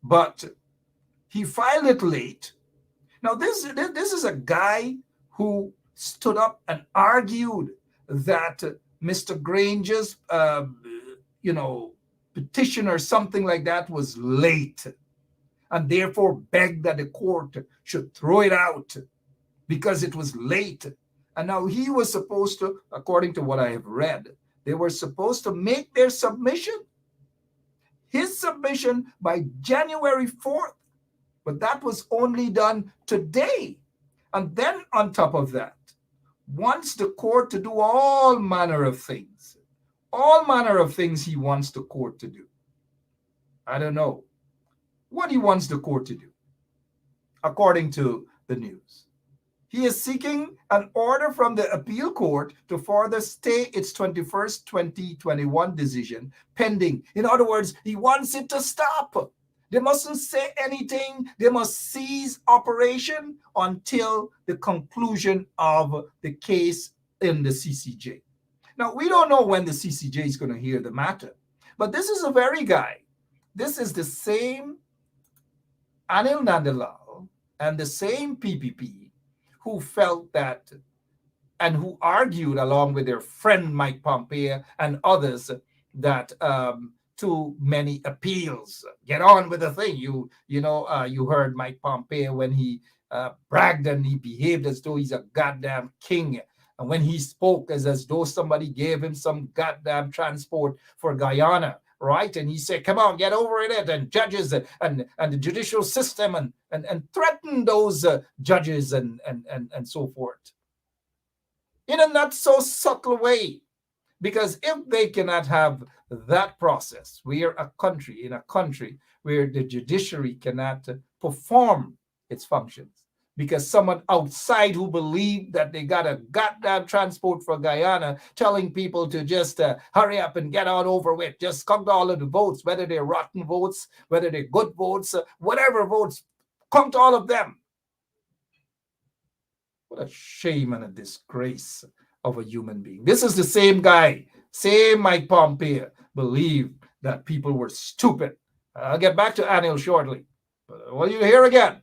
but he filed it late. Now, this is a guy who stood up and argued that Mr. Granger's, petition or something like that was late, and therefore begged that the court should throw it out because it was late. And now he was supposed to, according to what I have read, they were supposed to make their submission, his submission, by January 4th. But that was only done today. And then on top of that, wants the court to do all manner of things he wants the court to do. I don't know what he wants the court to do, according to the news. He is seeking an order from the appeal court to further stay its 21st, 2021 decision pending. In other words, he wants it to stop. They mustn't say anything. They must cease operation until the conclusion of the case in the CCJ. Now, we don't know when the CCJ is going to hear the matter, but this is a very guy. This is the same Anil Nandalal and the same PPP who felt that and who argued along with their friend Mike Pompeo and others that too many appeals. Get on with the thing. You heard Mike Pompeo when he bragged and he behaved as though he's a goddamn king. And when he spoke as though somebody gave him some goddamn transport for Guyana, right? And he said, come on, get over it, and judges and the judicial system and threaten those judges and so forth. In a not so subtle way. Because if they cannot have that process, we are in a country where the judiciary cannot perform its functions, because someone outside who believed that they got a goddamn transport for Guyana telling people to just hurry up and get on over with, just count all of the votes, whether they're rotten votes, whether they're good votes, whatever votes, count all of them. What a shame and a disgrace of a human being. This is the same guy, same Mike Pompeo, believed that people were stupid. I'll get back to Anil shortly, but I want you to hear again.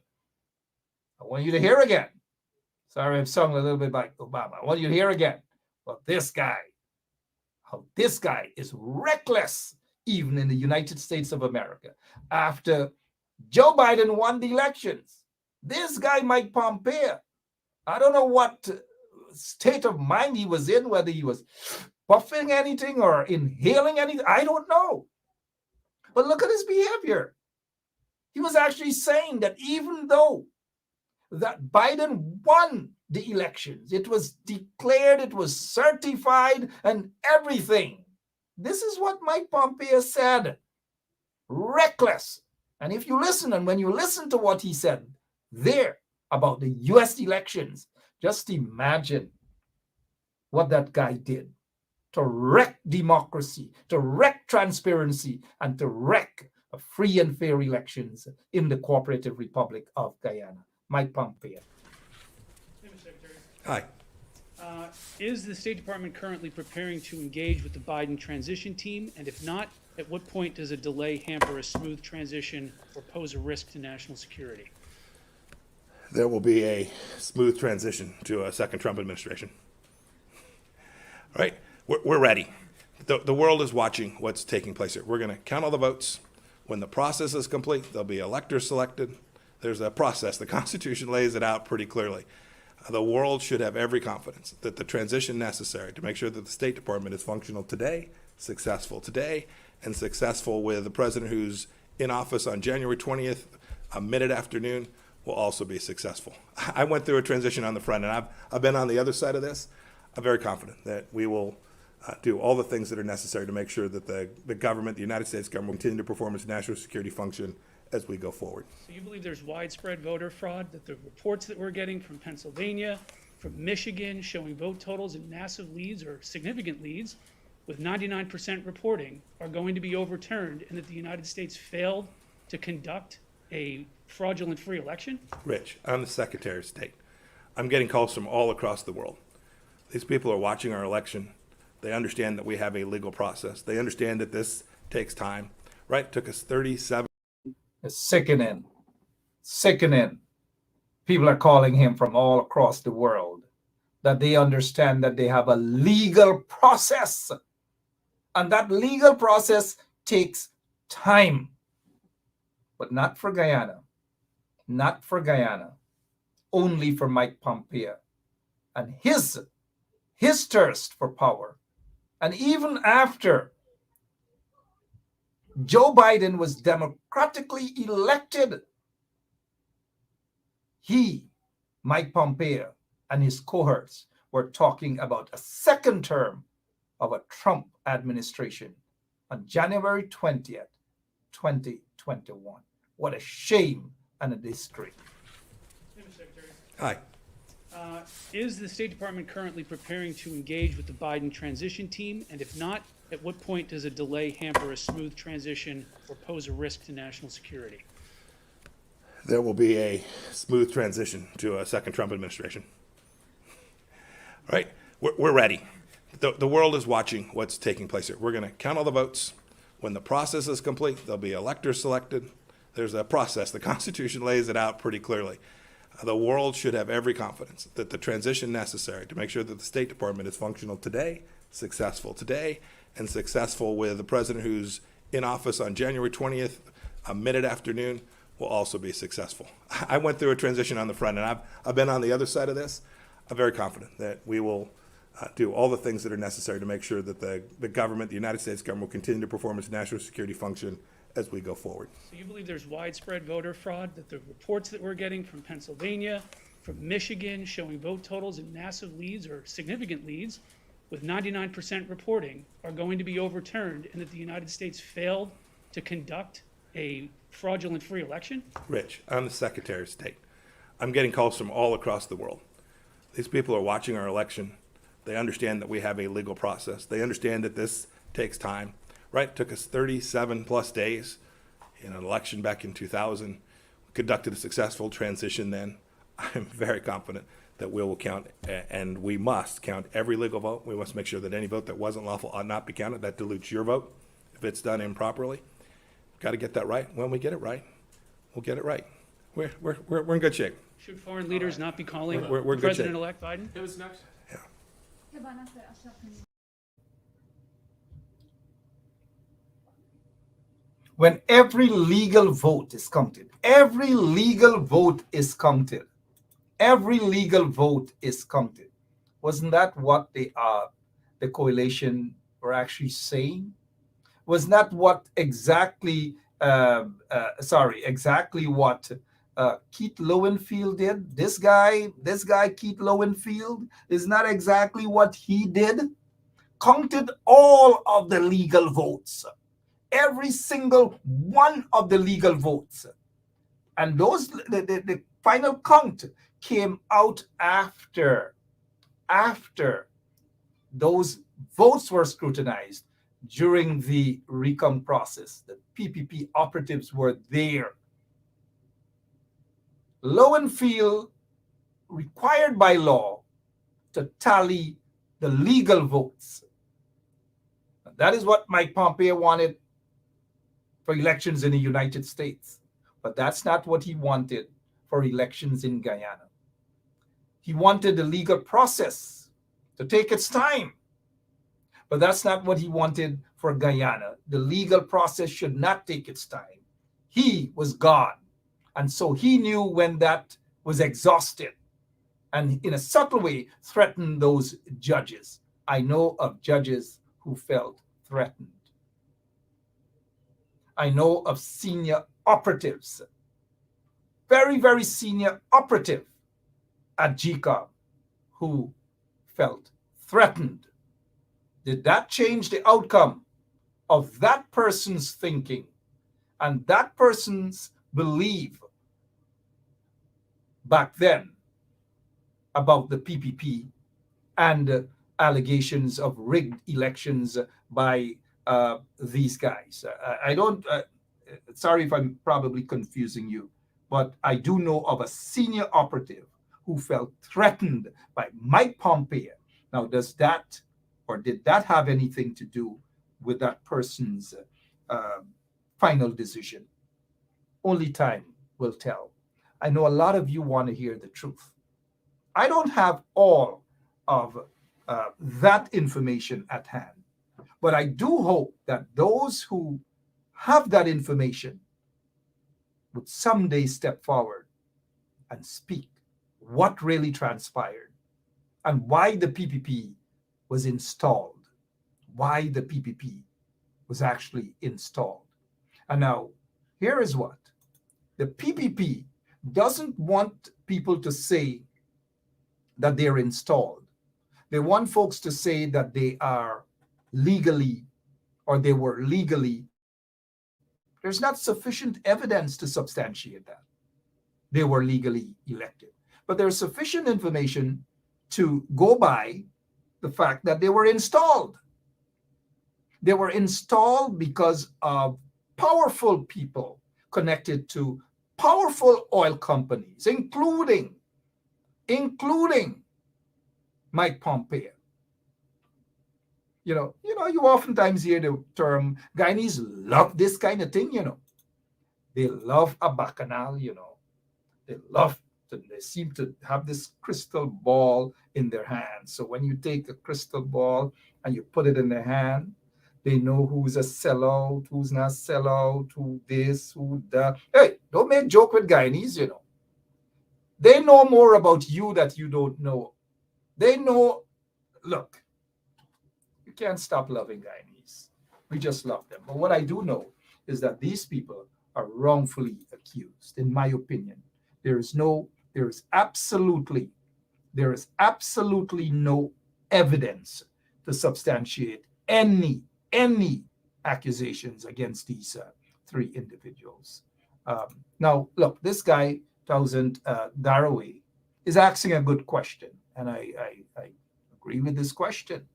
Sorry, I've sung a little bit like Obama. I want you to hear again. Well, how this guy is reckless, even in the United States of America. After Joe Biden won the elections, this guy, Mike Pompeo, I don't know what state of mind he was in, whether he was puffing anything or inhaling anything, I don't know. But look at his behavior. He was actually saying that even though that Biden won the elections, it was declared, it was certified, and everything. This is what Mike Pompeo said. Reckless. And if you listen, and when you listen to what he said there about the US elections, just imagine what that guy did to wreck democracy, to wreck transparency, and to wreck free and fair elections in the Cooperative Republic of Guyana. Mike Pompeo. Mr. Secretary. Hi. Is the State Department currently preparing to engage with the Biden transition team? And if not, at what point does a delay hamper a smooth transition or pose a risk to national security? there will be a smooth transition to a second Trump administration. All right, we're ready. The world is watching what's taking place here. We're going to count all the votes. When the process is complete, there'll be electors selected. There's a process. The Constitution lays it out pretty clearly. The world should have every confidence that the transition necessary to make sure that the State Department is functional today, successful today, and successful with the president who's in office on January 20th, mid-afternoon, will also be successful. I went through a transition on the front, and I've been on the other side of this. I'm very confident that we will do all the things that are necessary to make sure that the government, the United States government, will continue to perform its national security function as we go forward. So you believe there's widespread voter fraud, that the reports that we're getting from Pennsylvania, from Michigan, showing vote totals in massive leads or significant leads with 99% reporting are going to be overturned, and that the United States failed to conduct a fraudulent free election? Rich, I'm the Secretary of State. I'm getting calls from all across the world. These people are watching our election. They understand that we have a legal process. They understand that this takes time, right? It took us 37. It's sickening. Sickening. People are calling him from all across the world, that they understand that they have a legal process. And that legal process takes time. But not for Guyana. Not for Guyana. Only for Mike Pompeo and his thirst for power. And even after Joe Biden was democratically elected, Mike Pompeo, and his cohorts were talking about a second term of a Trump administration on January 20th, 2021. What a shame and a disgrace. Mr. Secretary. Hi. Is the State Department currently preparing to engage with the Biden transition team? And if not, at what point does a delay hamper a smooth transition or pose a risk to national security? There will be a smooth transition to a second Trump administration. All right, we're ready. The world is watching what's taking place here. We're going to count all the votes. When the process is complete, there'll be electors selected. There's a process. The Constitution lays it out pretty clearly. The world should have every confidence that the transition necessary to make sure that the State Department is functional today, successful today, and successful with the president who's in office on January 20th, mid-afternoon, will also be successful. I went through a transition on the front, and I've been on the other side of this. I'm very confident that we will do all the things that are necessary to make sure that the government, the United States government, will continue to perform its national security function as we go forward. So you believe there's widespread voter fraud, that the reports that we're getting from Pennsylvania, from Michigan, showing vote totals in massive leads or significant leads with 99% reporting are going to be overturned, and that the United States failed to conduct a fraudulent free election? Rich, I'm the Secretary of State. I'm getting calls from all across the world. These people are watching our election. They understand that we have a legal process. They understand that this takes time, right? It took us 37 plus days in an election back in 2000. We conducted a successful transition then. I'm very confident that we will count, and we must count every legal vote. We must make sure that any vote that wasn't lawful ought not be counted. That dilutes your vote if it's done improperly. Got to get that right. When we get it right, we'll get it right. We're in good shape. Should foreign leaders not be calling We're in good shape. President-elect Biden? It was next. Yeah. When every legal vote is counted, every legal vote is counted. Every legal vote is counted. Wasn't that what the coalition were actually saying? Was that what exactly what Keith Lowenfield did? This guy Keith Lowenfield, is not exactly what he did. Counted all of the legal votes, every single one of the legal votes, and those the final count came out after those votes were scrutinized during the recount process. The PPP operatives were there. Lowenfield required by law to tally the legal votes. That is what Mike Pompeo wanted for elections in the United States. But that's not what he wanted for elections in Guyana. He wanted the legal process to take its time. But that's not what he wanted for Guyana. The legal process should not take its time. He was God. And so he knew when that was exhausted, and in a subtle way threatened those judges. I know of judges who felt threatened. I know of senior operatives, very, very senior operative at GCOB, who felt threatened. Did that change the outcome of that person's thinking and that person's belief back then about the PPP and allegations of rigged elections by these guys? I don't, sorry if I'm probably confusing you, but I do know of a senior operative who felt threatened by Mike Pompeo. Now, does that, or did that have anything to do with that person's final decision? Only time will tell. I know a lot of you want to hear the truth. I don't have all of that information at hand, but I do hope that those who have that information would someday step forward and speak what really transpired and why the PPP was installed, why the PPP was actually installed. And now, here is what. The PPP doesn't want people to say that they're installed. They want folks to say that they are legally, or they were legally. There's not sufficient evidence to substantiate that they were legally elected. But there's sufficient information to go by the fact that they were installed. They were installed because of powerful people connected to powerful oil companies, including Mike Pompeo. You oftentimes hear the term, Guyanese love this kind of thing, They love a bacchanal, they seem to have this crystal ball in their hands. So when you take a crystal ball and you put it in their hand, they know who's a sellout, who's not sellout, who this, who that. Hey, don't make joke with Guyanese, They know more about you that you don't know. They know, look, you can't stop loving Guyanese. We just love them. But what I do know is that these people are wrongfully accused, in my opinion. There is absolutely no evidence to substantiate any accusations against these three individuals. Now, look, this guy, Townsend Daraway, is asking a good question, and I agree with this question.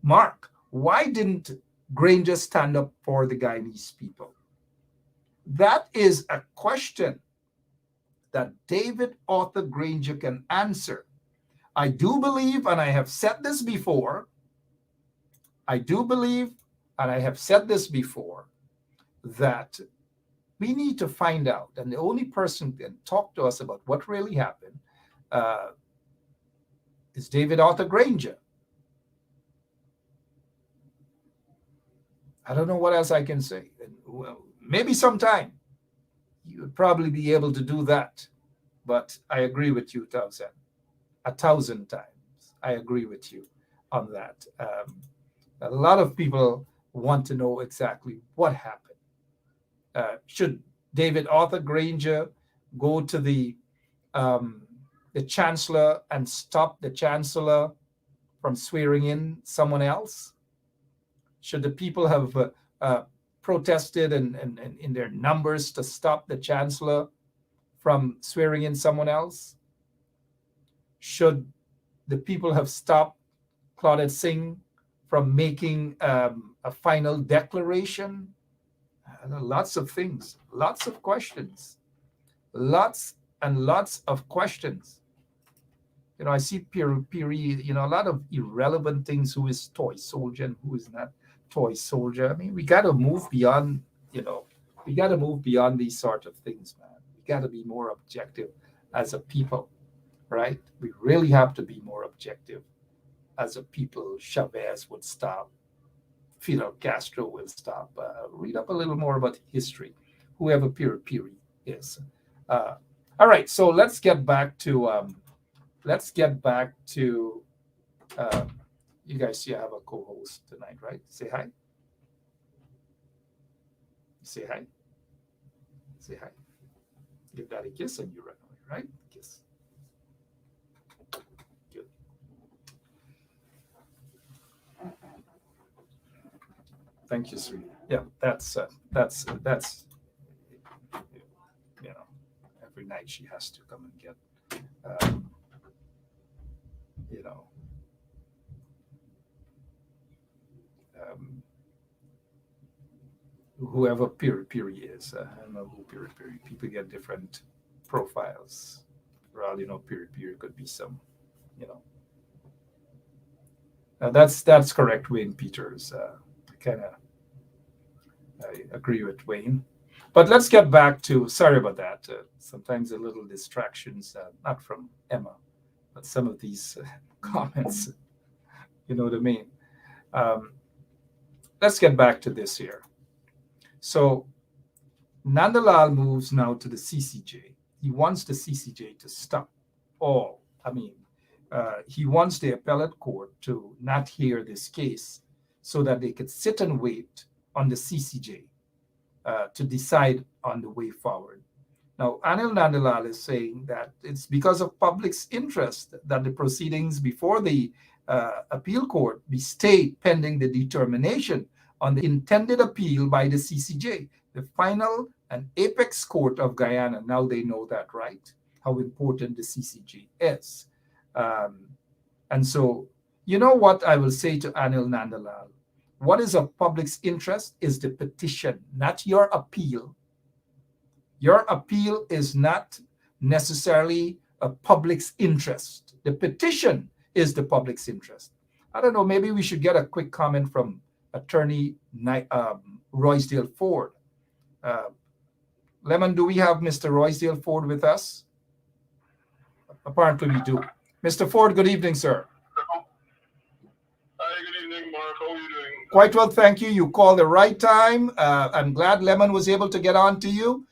Mark, why didn't Granger stand up for the Guyanese people? That is a question that David Arthur Granger can answer. I do believe, and I have said this before, that we need to find out, and the only person who can talk to us about what really happened is David Arthur Granger. I don't know what else I can say. Well, maybe sometime you would probably be able to do that. But I agree with you, Townsend. 1,000 times. I agree with you on that. A lot of people want to know exactly what happened. Should David Arthur Granger go to the chancellor and stop the chancellor from swearing in someone else? Should the people have protested and in their numbers to stop the chancellor from swearing in someone else? Should the people have stopped Claudette Singh from making a final declaration? Lots of things, lots of questions, lots and lots of questions. I see Piri, a lot of irrelevant things. Who is toy soldier and who is not toy soldier? I mean, we got to move beyond, we got to move beyond these sort of things, man. We got to be more objective as a people, right? We really have to be more objective as a people. Chavez would stop. Fidel Castro will stop. Read up a little more about history, whoever Piri is. All right, so let's get back to you guys. You have a co-host tonight, right? Say hi. Say hi. Say hi. Give that a kiss and you run away, right? Kiss. Good. Thank you, sweetie. Yeah, that's you know, every night she has to come and get you know, whoever Piri is. I don't know who Piri. People get different profiles. For all you know, Piri could be some, you know. That's correct, Wayne Peters. I agree with Wayne. But let's get back to, sorry about that. Sometimes a little distractions, not from Emma, but some of these comments, you know what I mean? Let's get back to this here. So Nandalal moves now to the CCJ. He wants the CCJ to stop all. He wants the appellate court to not hear this case so that they could sit and wait on the CCJ to decide on the way forward. Now, Anil Nandalal is saying that it's because of public's interest that the proceedings before the appeal court be stayed pending the determination on the intended appeal by the CCJ, the final and apex court of Guyana. Now they know that, right? How important the CCJ is. And so, you know what I will say to Anil Nandalal? What is of public's interest is the petition, not your appeal. Your appeal is not necessarily a public's interest. The petition is the public's interest. I don't know, maybe we should get a quick comment from Attorney Roysdale Ford. Lemon, do we have Mr. Roysdale Ford with us? Apparently we do. Mr. Ford, good evening, sir. Hi, good evening, Mark. How are you doing? Quite well, thank you. You called the right time. I'm glad Lemon was able to get on to you.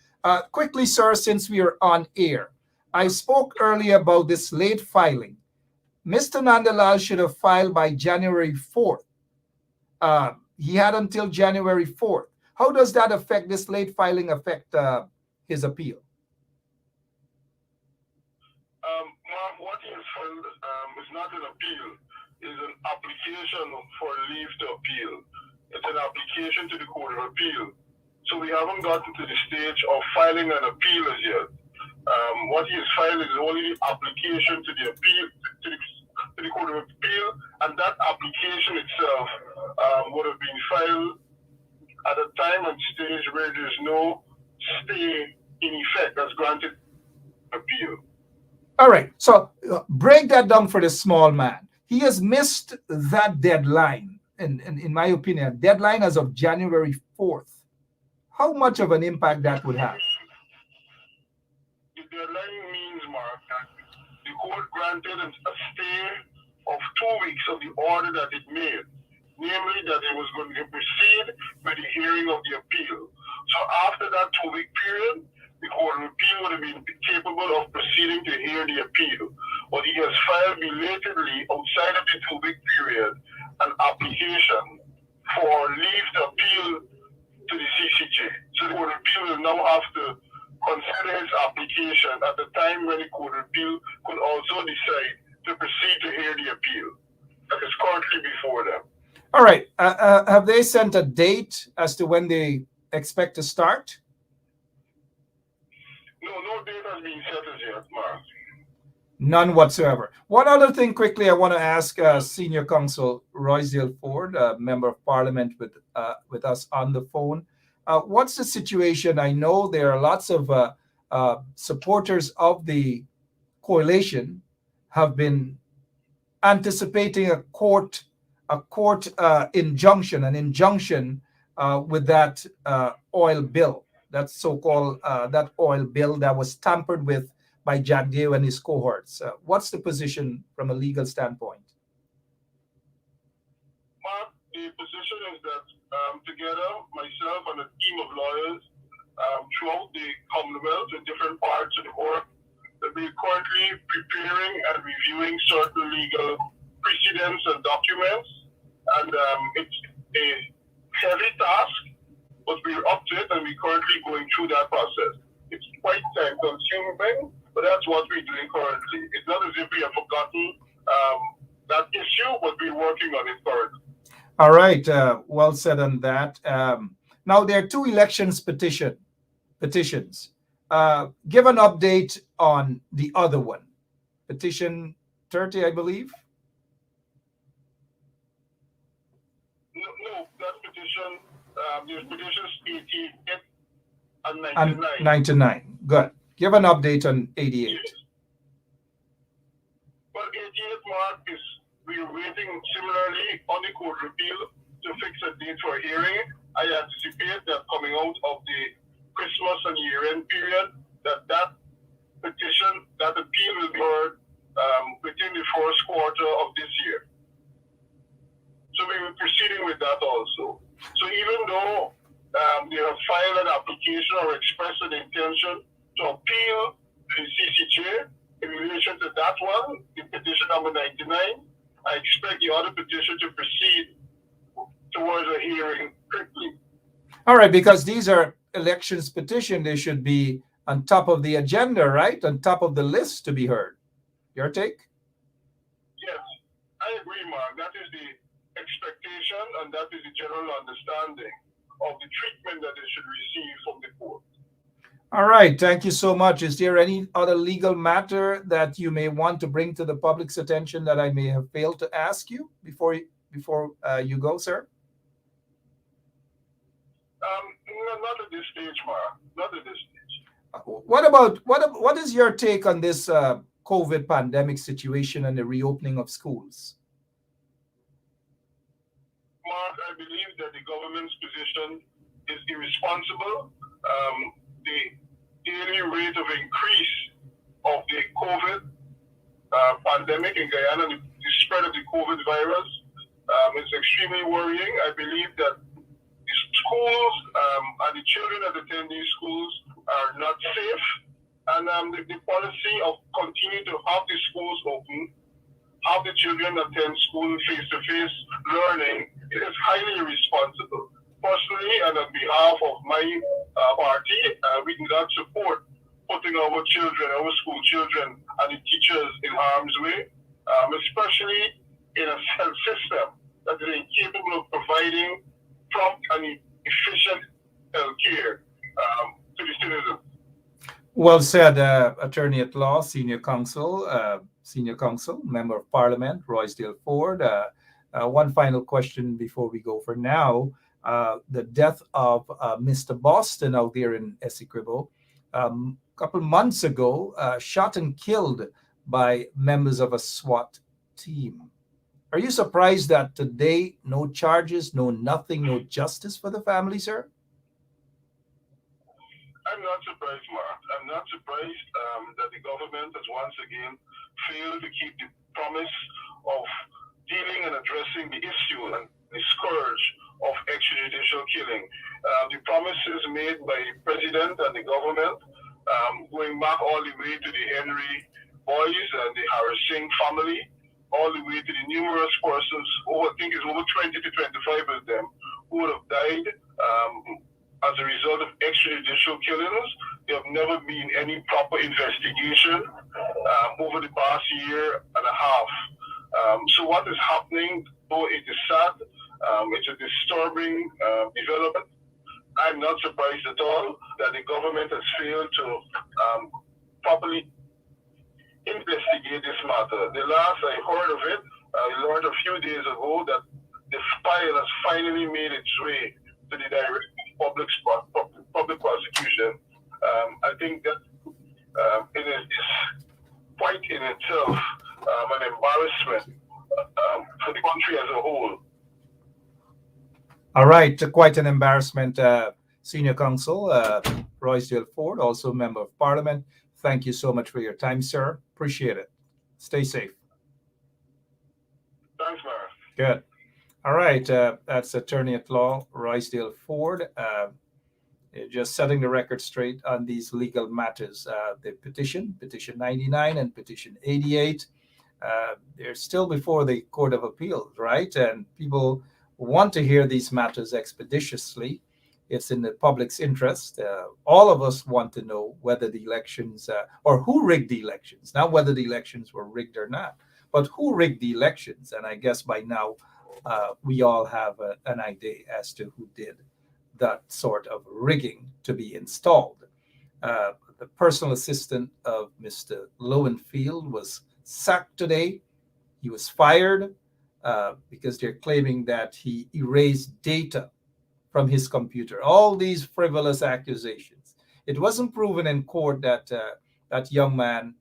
Quickly, sir, since we are on air, I spoke earlier about this late filing. Mr. Nandalal should have filed by January 4th. He had until January 4th. How does that affect this late filing affect his appeal? Mark, what he has filed is not an appeal. It's an application for leave to appeal. It's an application to the Court of Appeal. So we haven't gotten to the stage of filing an appeal as yet. What he has filed is only the application to the appeal to the Court of Appeal, and that application itself would have been filed at a time and stage where there's no stay in effect that's granted appeal. All right, so break that down for the small man. He has missed that deadline, in my opinion, deadline as of January 4th. How much of an impact that would have? The deadline means, Mark, that the court granted a stay of 2 weeks of the order that it made, namely that it was going to proceed with the hearing of the appeal. So after that 2-week period, the Court of Appeal would have been capable of proceeding to hear the appeal. But he has filed belatedly outside of the 2-week period an application for leave to appeal to the CCJ. So the Court of Appeal will now have to consider his application at the time when the Court of Appeal could also decide to proceed to hear the appeal that is currently before them. All right. Have they sent a date as to when they expect to start? No date has been set as yet, Mark. None whatsoever. One other thing quickly I want to ask Senior Counsel Roysdale Ford, Member of Parliament with us on the phone. What's the situation? I know there are lots of supporters of the coalition have been anticipating an injunction with that oil bill. that so-called that oil bill that was tampered with by Jack Dew and his cohorts. What's the position from a legal standpoint? Mark, the position is that together, myself and a team of lawyers throughout the Commonwealth in different parts of the world, that we're currently preparing and reviewing certain legal precedents and documents. And it's a heavy task, but we're up to it and we're currently going through that process. It's quite time consuming, but that's what we're doing currently. It's not as if we have forgotten that issue, but we're working on it currently. All right, well said on that. Now there are two elections petitions. Give an update on the other one, petition 30, I believe. No, that petition, there's petitions 88 and 99. And 99. Good. Give an update on 88. Yes. Well, 88, Mark, is we're waiting similarly on the court repeal to fix a date for a hearing. I anticipate that coming out of the Christmas and year-end period, that petition, that appeal will be heard within the first quarter of this year. So we will be proceeding with that also. So even though they have filed an application or expressed an intention to appeal the CCJ in relation to that one, the petition number 99, I expect the other petition to proceed towards a hearing quickly. All right, because these are elections petition, they should be on top of the agenda, right? On top of the list to be heard. Your take? Yes, I agree, Mark. That is the expectation and that is the general understanding of the treatment that they should receive from the court. All right, thank you so much. Is there any other legal matter that you may want to bring to the public's attention that I may have failed to ask you before you go, sir? No, not at this stage, Mark. Not at this stage. What is your take on this COVID pandemic situation and the reopening of schools? Mark, I believe that the government's position is irresponsible. The daily rate of increase of the COVID pandemic in Guyana, the spread of the COVID virus, is extremely worrying. I believe that the schools and the children that attend these schools are not safe. And the policy of continuing to have the schools open, have the children attend school face-to-face learning, it is highly irresponsible. Personally, and on behalf of my party, we do not support putting our children, our school children, and the teachers in harm's way, especially in a health system that is incapable of providing prompt and efficient health care to the citizens. Well said, Attorney at Law, Senior Counsel, Member of Parliament, Roysdale Ford. One final question before we go for now. The death of Mr. Boston out there in Essequibo, a couple months ago, shot and killed by members of a SWAT team. Are you surprised that today, no charges, no nothing, no justice for the family, sir? I'm not surprised, Mark. I'm not surprised that the government has once again failed to keep the promise of dealing and addressing the issue and the scourge of extrajudicial killing. The promises made by the president and the government, going back all the way to the Henry boys and the Harrison family, all the way to the numerous persons, I think it's over 20 to 25 of them, who would have died as a result of extrajudicial killings. There have never been any proper investigation over the past year and a half. So what is happening, though it is sad, it's a disturbing development. I'm not surprised at all that the government has failed to properly investigate this matter. The last I heard of it, I learned a few days ago that the file has finally made its way to the direct public prosecution. I think that it is quite in itself an embarrassment for the country as a whole. All right, quite an embarrassment. Senior Counsel, Roysdale Ford, also Member of Parliament. Thank you so much for your time, sir. Appreciate it. Stay safe. Thanks, Mara. Good. All right. That's Attorney at Law Roysdale Ford. Just setting the record straight on these legal matters. The petition 99 and petition 88, they're still before the Court of Appeals, right? And people want to hear these matters expeditiously. It's in the public's interest. All of us want to know whether the elections, or who rigged the elections, not whether the elections were rigged or not, but who rigged the elections. And I guess by now we all have an idea as to who did that sort of rigging to be installed. The personal assistant of Mr. Lowenfield was sacked today. He was fired because they're claiming that he erased data from his computer. All these frivolous accusations. It wasn't proven in court that that young man,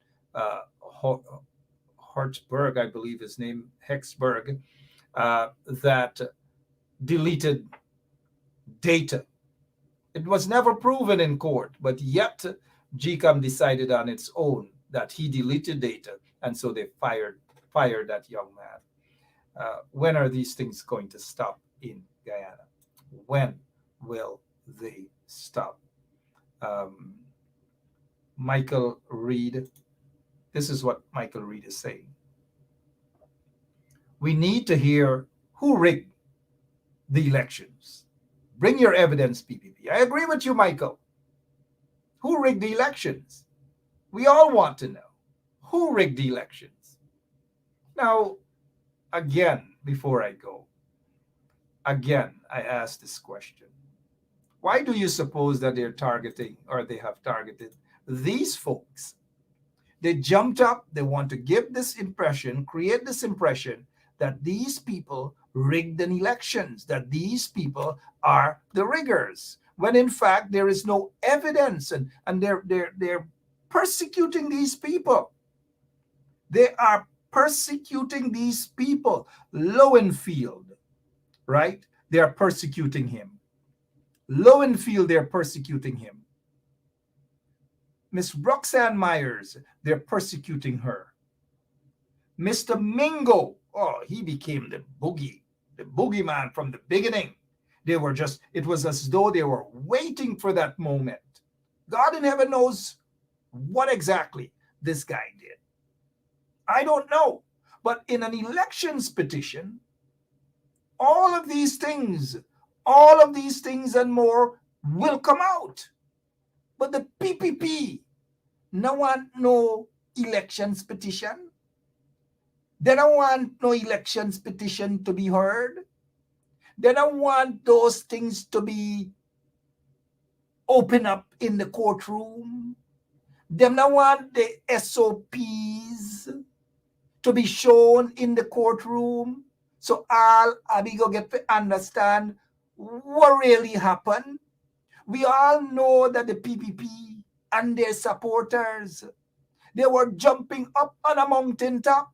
Hertzberg, I believe his name, Hexberg, that deleted data. It was never proven in court, but yet GCOM decided on its own that he deleted data, and so they fired that young man. When are these things going to stop in Guyana? When will they stop? Michael Reed, this is what Michael Reed is saying. We need to hear who rigged the elections. Bring your evidence, PPP. I agree with you, Michael. Who rigged the elections? We all want to know. Who rigged the elections? Now, again, before I go, again, I ask this question. Why do you suppose that they're targeting, or they have targeted, these folks? They jumped up. They want to give this impression, create this impression that these people rigged an elections, that these people are the riggers, when in fact there is no evidence, and they're persecuting these people. They are persecuting these people. Lowenfield, right? They are persecuting him. Lowenfield, they're persecuting him. Miss Roxanne Myers, they're persecuting her. Mr. Mingo, oh, he became the boogeyman from the beginning. They were just, it was as though they were waiting for that moment. God in heaven knows what exactly this guy did. I don't know. But in an elections petition, all of these things and more will come out. But the PPP, no one no elections petition. They don't want no elections petition to be heard. They don't want those things to be open up in the courtroom. They don't want the SOPs to be shown in the courtroom. So all Abigo get to understand what really happened. We all know that the PPP and their supporters, they were jumping up on a mountaintop,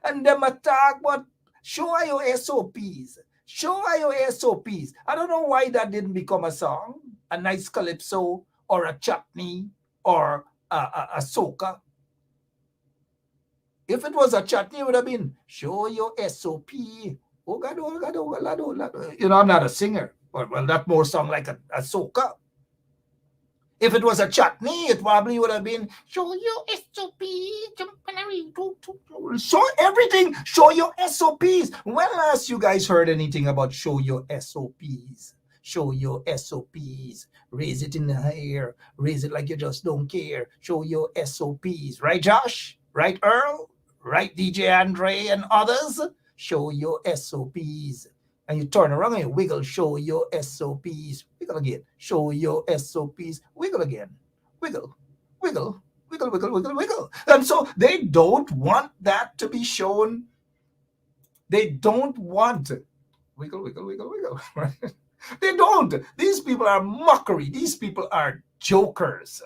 and them attack, but show your SOPs. Show your SOPs. I don't know why that didn't become a song, a nice calypso, or a chutney, or a soca. If it was a chutney, it would have been, show your SOP. Oh God, oh God, oh God, oh God. You know, I'm not a singer. Well, that more sound like a soca. If it was a chutney, it probably would have been, show your SOP, show everything, show your SOPs. When last you guys heard anything about show your SOPs? Show your SOPs. Raise it in the air. Raise it like you just don't care. Show your SOPs. Right, Josh? Right, Earl? Right, DJ Andre and others? Show your SOPs. And you turn around and you wiggle, show your SOPs. Wiggle again, show your SOPs. Wiggle again, wiggle, wiggle, wiggle, wiggle, wiggle, wiggle. And so they don't want that to be shown. They don't want wiggle, wiggle, wiggle, wiggle. They don't. These people are mockery. These people are jokers.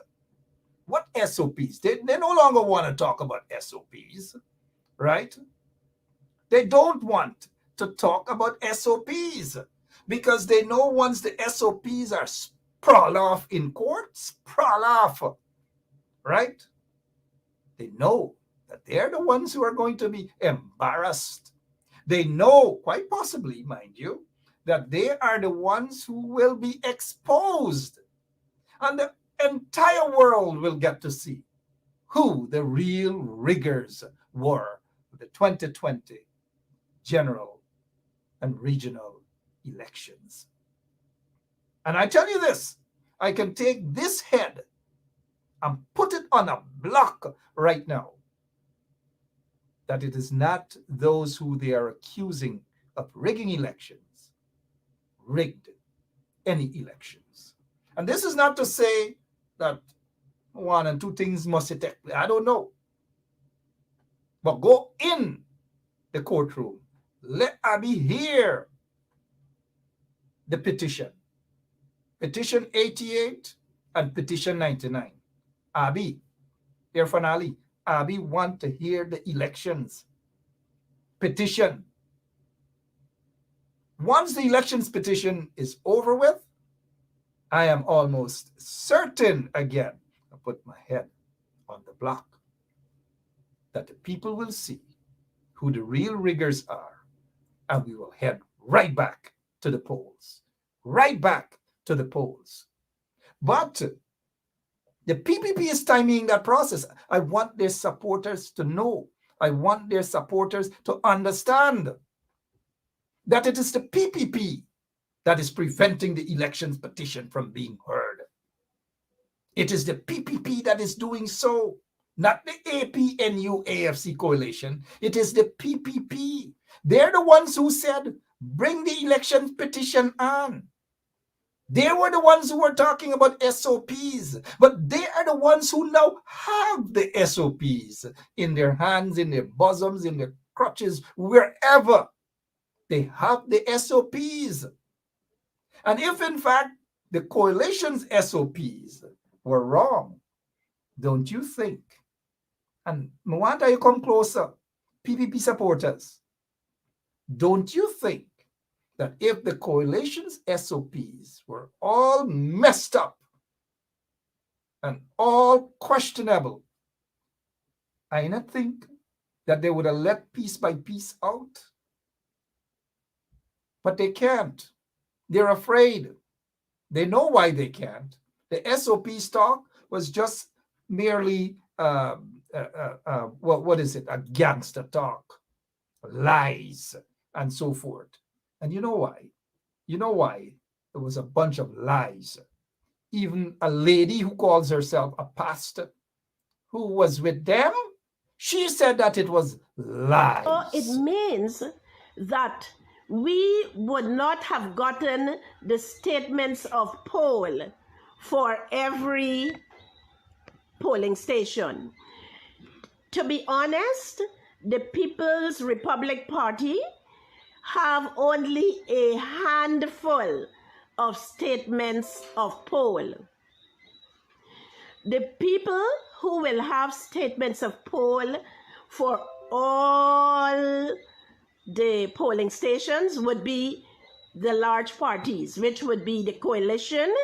What SOPs? They no longer want to talk about SOPs, right? They don't want to talk about SOPs because they know once the SOPs are sprawl off in court, sprawl off, right? They know that they're the ones who are going to be embarrassed. They know, quite possibly, mind you, that they are the ones who will be exposed. And the entire world will get to see who the real riggers were for the 2020 general and regional elections. And I tell you this, I can take this head and put it on a block right now, that it is not those who they are accusing of rigging elections, rigged any elections. And this is not to say that one and two things must take place. I don't know. But go in the courtroom. Let Abby hear the petition. Petition 88 and petition 99. Abby, Irfan Ali, Abby want to hear the elections petition. Once the elections petition is over with, I am almost certain again, I put my head on the block, that the people will see who the real riggers are, and we will head right back to the polls. Right back to the polls. But the PPP is timing that process. I want their supporters to know. I want their supporters to understand that it is the PPP that is preventing the elections petition from being heard. It is the PPP that is doing so, not the APNU AFC coalition. It is the PPP. They're the ones who said, bring the elections petition on. They were the ones who were talking about SOPs, but they are the ones who now have the SOPs in their hands, in their bosoms, in their crotches, wherever. They have the SOPs. And if in fact the coalition's SOPs were wrong, don't you think? And Mwanta, you come closer, PPP supporters, don't you think that if the coalition's SOPs were all messed up and all questionable, I not think that they would have let piece by piece out? But they can't. They're afraid. They know why they can't. The SOP talk was just merely, what is it? A gangster talk, lies, and so forth. And you know why? You know why? It was a bunch of lies. Even a lady who calls herself a pastor, who was with them, she said that it was lies. So it means that we would not have gotten the statements of poll for every polling station. To be honest, the People's Republic Party have only a handful of statements of poll. The people who will have statements of poll for all the polling stations would be the large parties, which would be the coalition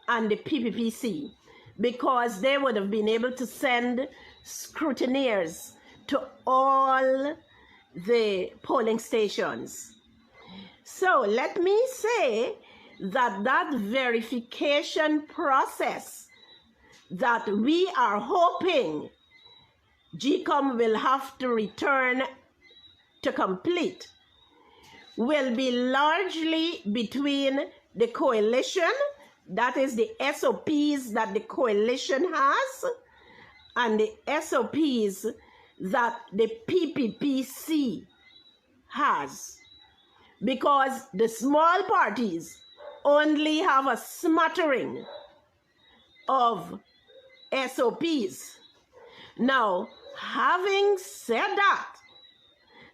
and the PPPC, because they would have been able to send scrutineers to all the polling stations. So let me say that that verification process that we are hoping GCOM will have to return to complete will be largely between the coalition, that is the SOPs that the coalition has, and the SOPs that the PPPC has. Because the small parties only have a smattering of SOPs. Now, having said that,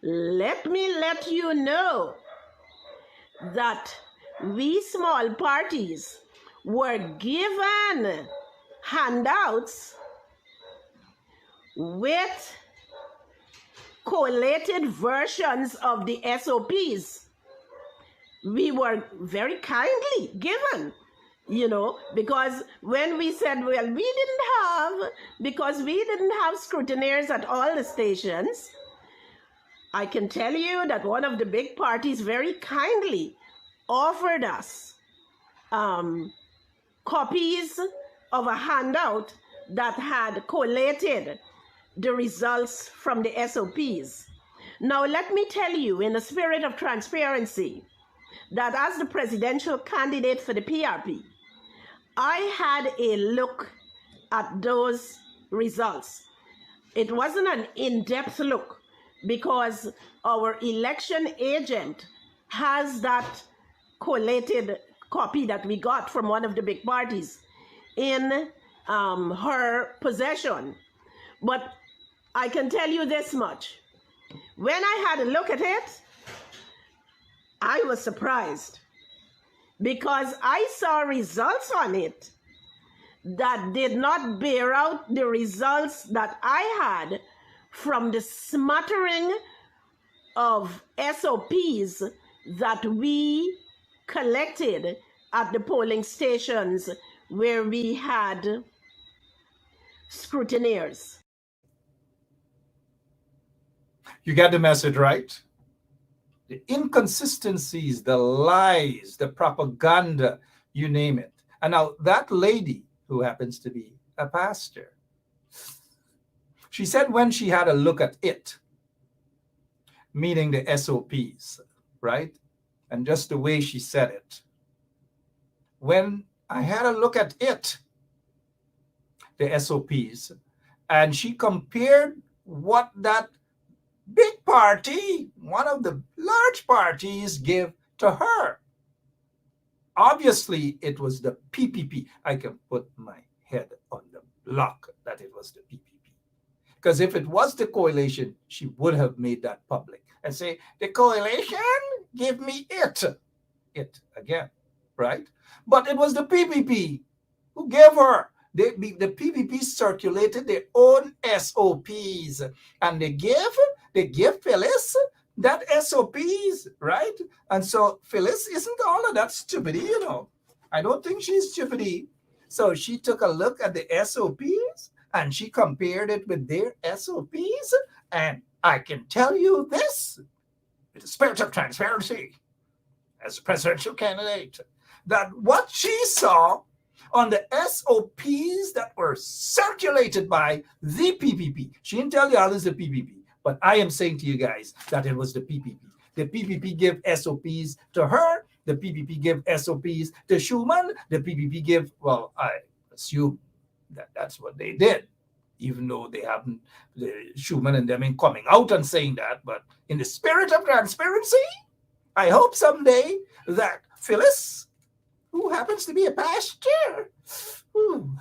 let me let you know that we small parties were given handouts with collated versions of the SOPs. We were very kindly given because when we said, well, because we didn't have scrutineers at all the stations, I can tell you that one of the big parties very kindly offered us copies of a handout that had collated the results from the SOPs. Now, let me tell you, in the spirit of transparency, that as the presidential candidate for the PRP, I had a look at those results. It wasn't an in-depth look because our election agent has that collated copy that we got from one of the big parties in her possession. But I can tell you this much. When I had a look at it, I was surprised because I saw results on it that did not bear out the results that I had from the smattering of SOPs that we collected at the polling stations where we had scrutineers. You get the message, right? The inconsistencies, the lies, the propaganda, you name it. And now that lady, who happens to be a pastor, she said when she had a look at it, meaning the SOPs, right? And just the way she said it. When I had a look at it, the SOPs, and she compared what that big party, one of the large parties, give to her. Obviously, it was the PPP. I can put my head on the block that it was the PPP. Because if it was the coalition, she would have made that public and say, the coalition, give me it. It again, right? But it was the PPP who gave her. The PPP circulated their own SOPs, and they give Phyllis that SOPs, right? And so Phyllis isn't all of that stupidity, I don't think she's stupidity. So she took a look at the SOPs and she compared it with their SOPs. And I can tell you this, with the spirit of transparency, as a presidential candidate, that what she saw on the SOPs that were circulated by the PPP, she didn't tell you all is the PPP, but I am saying to you guys that it was the PPP. The PPP give SOPs to her. The PPP give SOPs to Schumann. The PPP give, well, I assume that that's what they did, even though they haven't, Schumann and them ain't coming out and saying that. But in the spirit of transparency, I hope someday that Phyllis, who happens to be a pastor,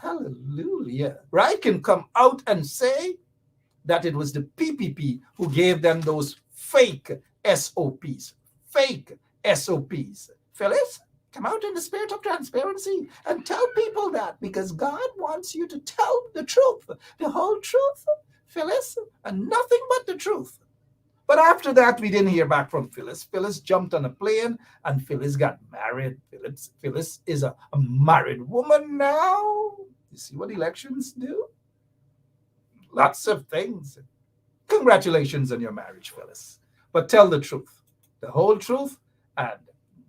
hallelujah, right, can come out and say that it was the PPP who gave them those fake SOPs. Fake SOPs. Phyllis, come out in the spirit of transparency and tell people that, because God wants you to tell the truth, the whole truth, Phyllis, and nothing but the truth. But after that, we didn't hear back from Phyllis. Phyllis jumped on a plane and Phyllis got married. Phyllis is a married woman now. You see what elections do? Lots of things. Congratulations on your marriage, Phyllis. But tell the truth, the whole truth, and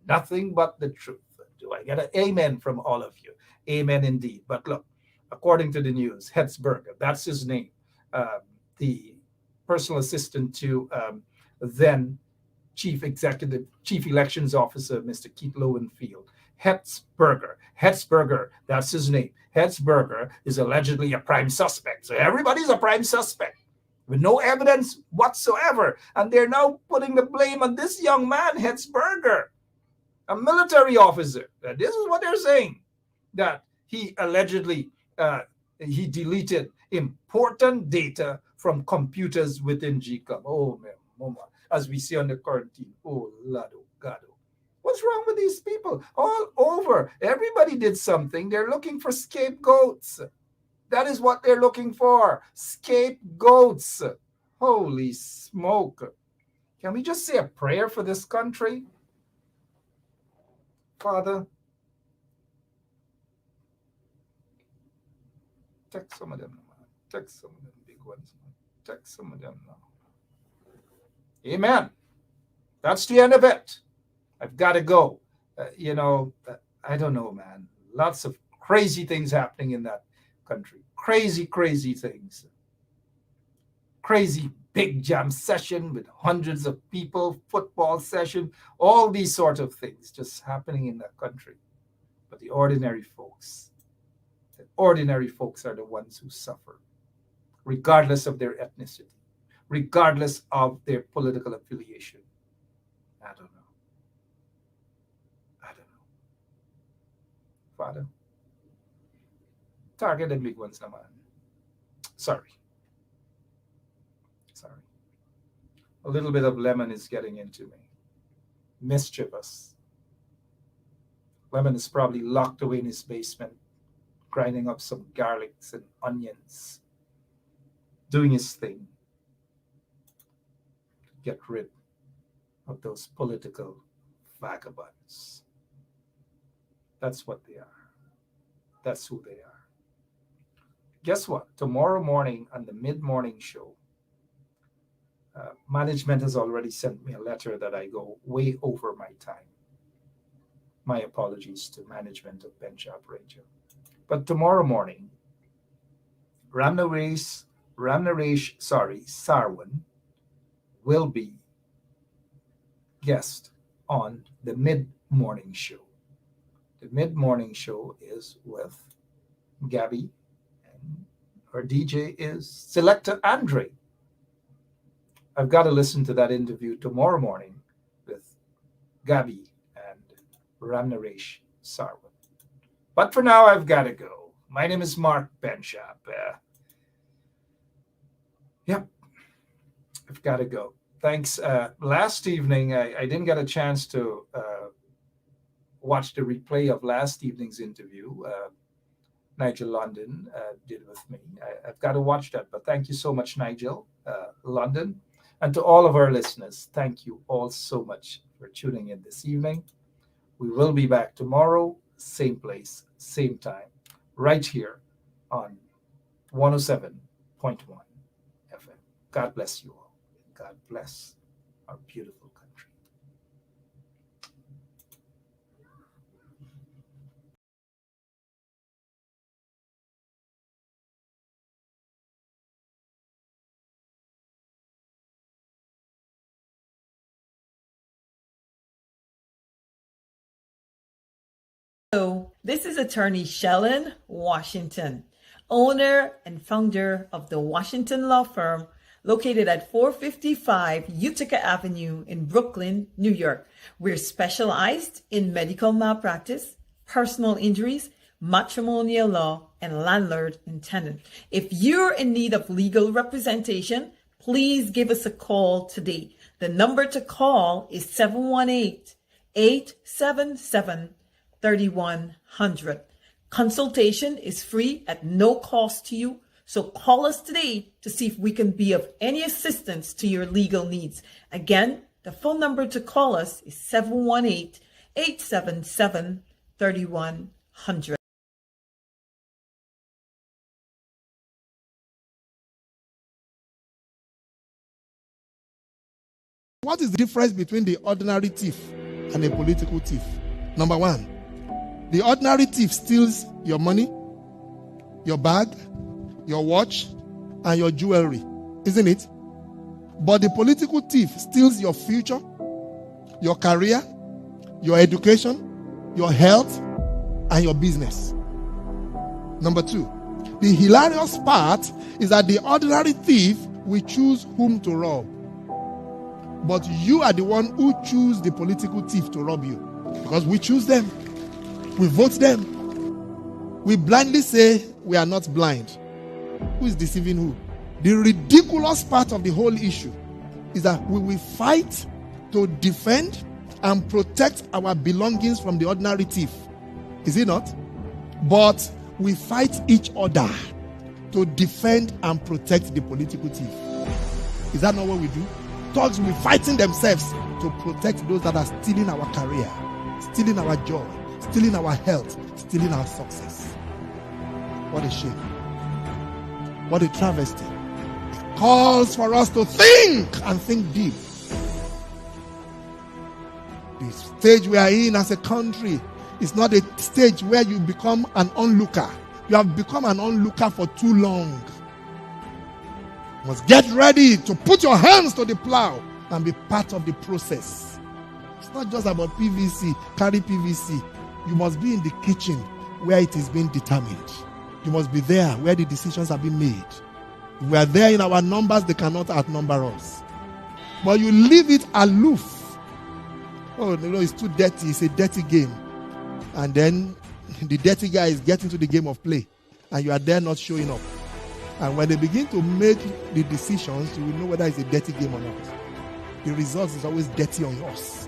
nothing but the truth. Do I get an amen from all of you? Amen indeed. But look, according to the news, Hetzberger, that's his name, the personal assistant to then Chief Elections Officer, Mr. Keith Lowenfield. Hetzberger, that's his name. Hetzberger is allegedly a prime suspect. So everybody's a prime suspect with no evidence whatsoever. And they're now putting the blame on this young man, Hetzberger, a military officer. This is what they're saying, that he allegedly he deleted important data from computers within GCOM. Oh, man, mama, as we see on the quarantine. Oh, lado, gado. What's wrong with these people? All over. Everybody did something. They're looking for scapegoats. That is what they're looking for. Scapegoats. Holy smoke. Can we just say a prayer for this country? Father, Text some of them, man. Text some of them big ones, man. Text some of them now. Amen. That's the end of it. I've got to go. I don't know, man. Lots of crazy things happening in that country. Crazy, crazy things. Crazy big jam session with hundreds of people, football session, all these sort of things just happening in that country. But the ordinary folks are the ones who suffer, regardless of their ethnicity, regardless of their political affiliation. I don't know. Father, target the big ones, man. Sorry. A little bit of Lemon is getting into me. Mischievous. Lemon is probably locked away in his basement, grinding up some garlics and onions, doing his thing to get rid of those political vagabonds. That's what they are. That's who they are. Guess what? Tomorrow morning on the mid-morning show, management has already sent me a letter that I go way over my time. My apologies to management of Ben Sharp Radio. But tomorrow morning, Ramnaresh Sarwan will be guest on the mid-morning show. The mid-morning show is with Gabby, and her DJ is Selector Andre. I've got to listen to that interview tomorrow morning with Gabby and Ramnaresh Sarwan. But for now, I've got to go. My name is Mark Benshap. I've got to go. Thanks. Last evening, I didn't get a chance to watch the replay of last evening's interview. Nigel London did with me. I've got to watch that. But thank you so much, Nigel London. And to all of our listeners, thank you all so much for tuning in this evening. We will be back tomorrow, same place, same time, right here on 107.1 FM. God bless you all. God bless our beautiful country. Hello, this is attorney Shellen Washington, owner and founder of the Washington Law Firm, located at 455 Utica Avenue in Brooklyn, New York. We're specialized in medical malpractice, personal injuries, matrimonial law, and landlord and tenant. If you're in need of legal representation, please give us a call today. The number to call is 718-877-3100. Consultation is free at no cost to you. So call us today to see if we can be of any assistance to your legal needs. Again, the phone number to call us is 718-877-3100. What is the difference between the ordinary thief and a political thief? Number one, the ordinary thief steals your money, your bag, your watch, and your jewelry, isn't it? But the political thief steals your future, your career, your education, your health, and your business. Number two, the hilarious part is that the ordinary thief will choose whom to rob. But you are the one who choose the political thief to rob you. Because we choose them. We vote them. We blindly say we are not blind. Who is deceiving who? The ridiculous part of the whole issue is that we will fight to defend and protect our belongings from the ordinary thief. Is it not? But we fight each other to defend and protect the political thief. Is that not what we do? Thugs will be fighting themselves to protect those that are stealing our career, stealing our joy, stealing our health, stealing our success. What a shame. What a travesty. It calls for us to think and think deep. The stage we are in as a country is not a stage where you become an onlooker. You have become an onlooker for too long. You must get ready to put your hands to the plow and be part of the process. It's not just about PVC, carry PVC. You must be in the kitchen where it is being determined. You must be there where the decisions are being made. If we are there in our numbers, they cannot outnumber us. But you leave it aloof. Oh, no, it's too dirty. It's a dirty game. And then the dirty guy is getting to the game of play. And you are there not showing up. And when they begin to make the decisions, you will know whether it's a dirty game or not. The result is always dirty on yours.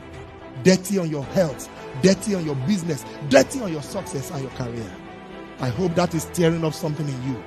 Dirty on your health. Dirty on your business. Dirty on your success and your career. I hope that is stirring up something in you.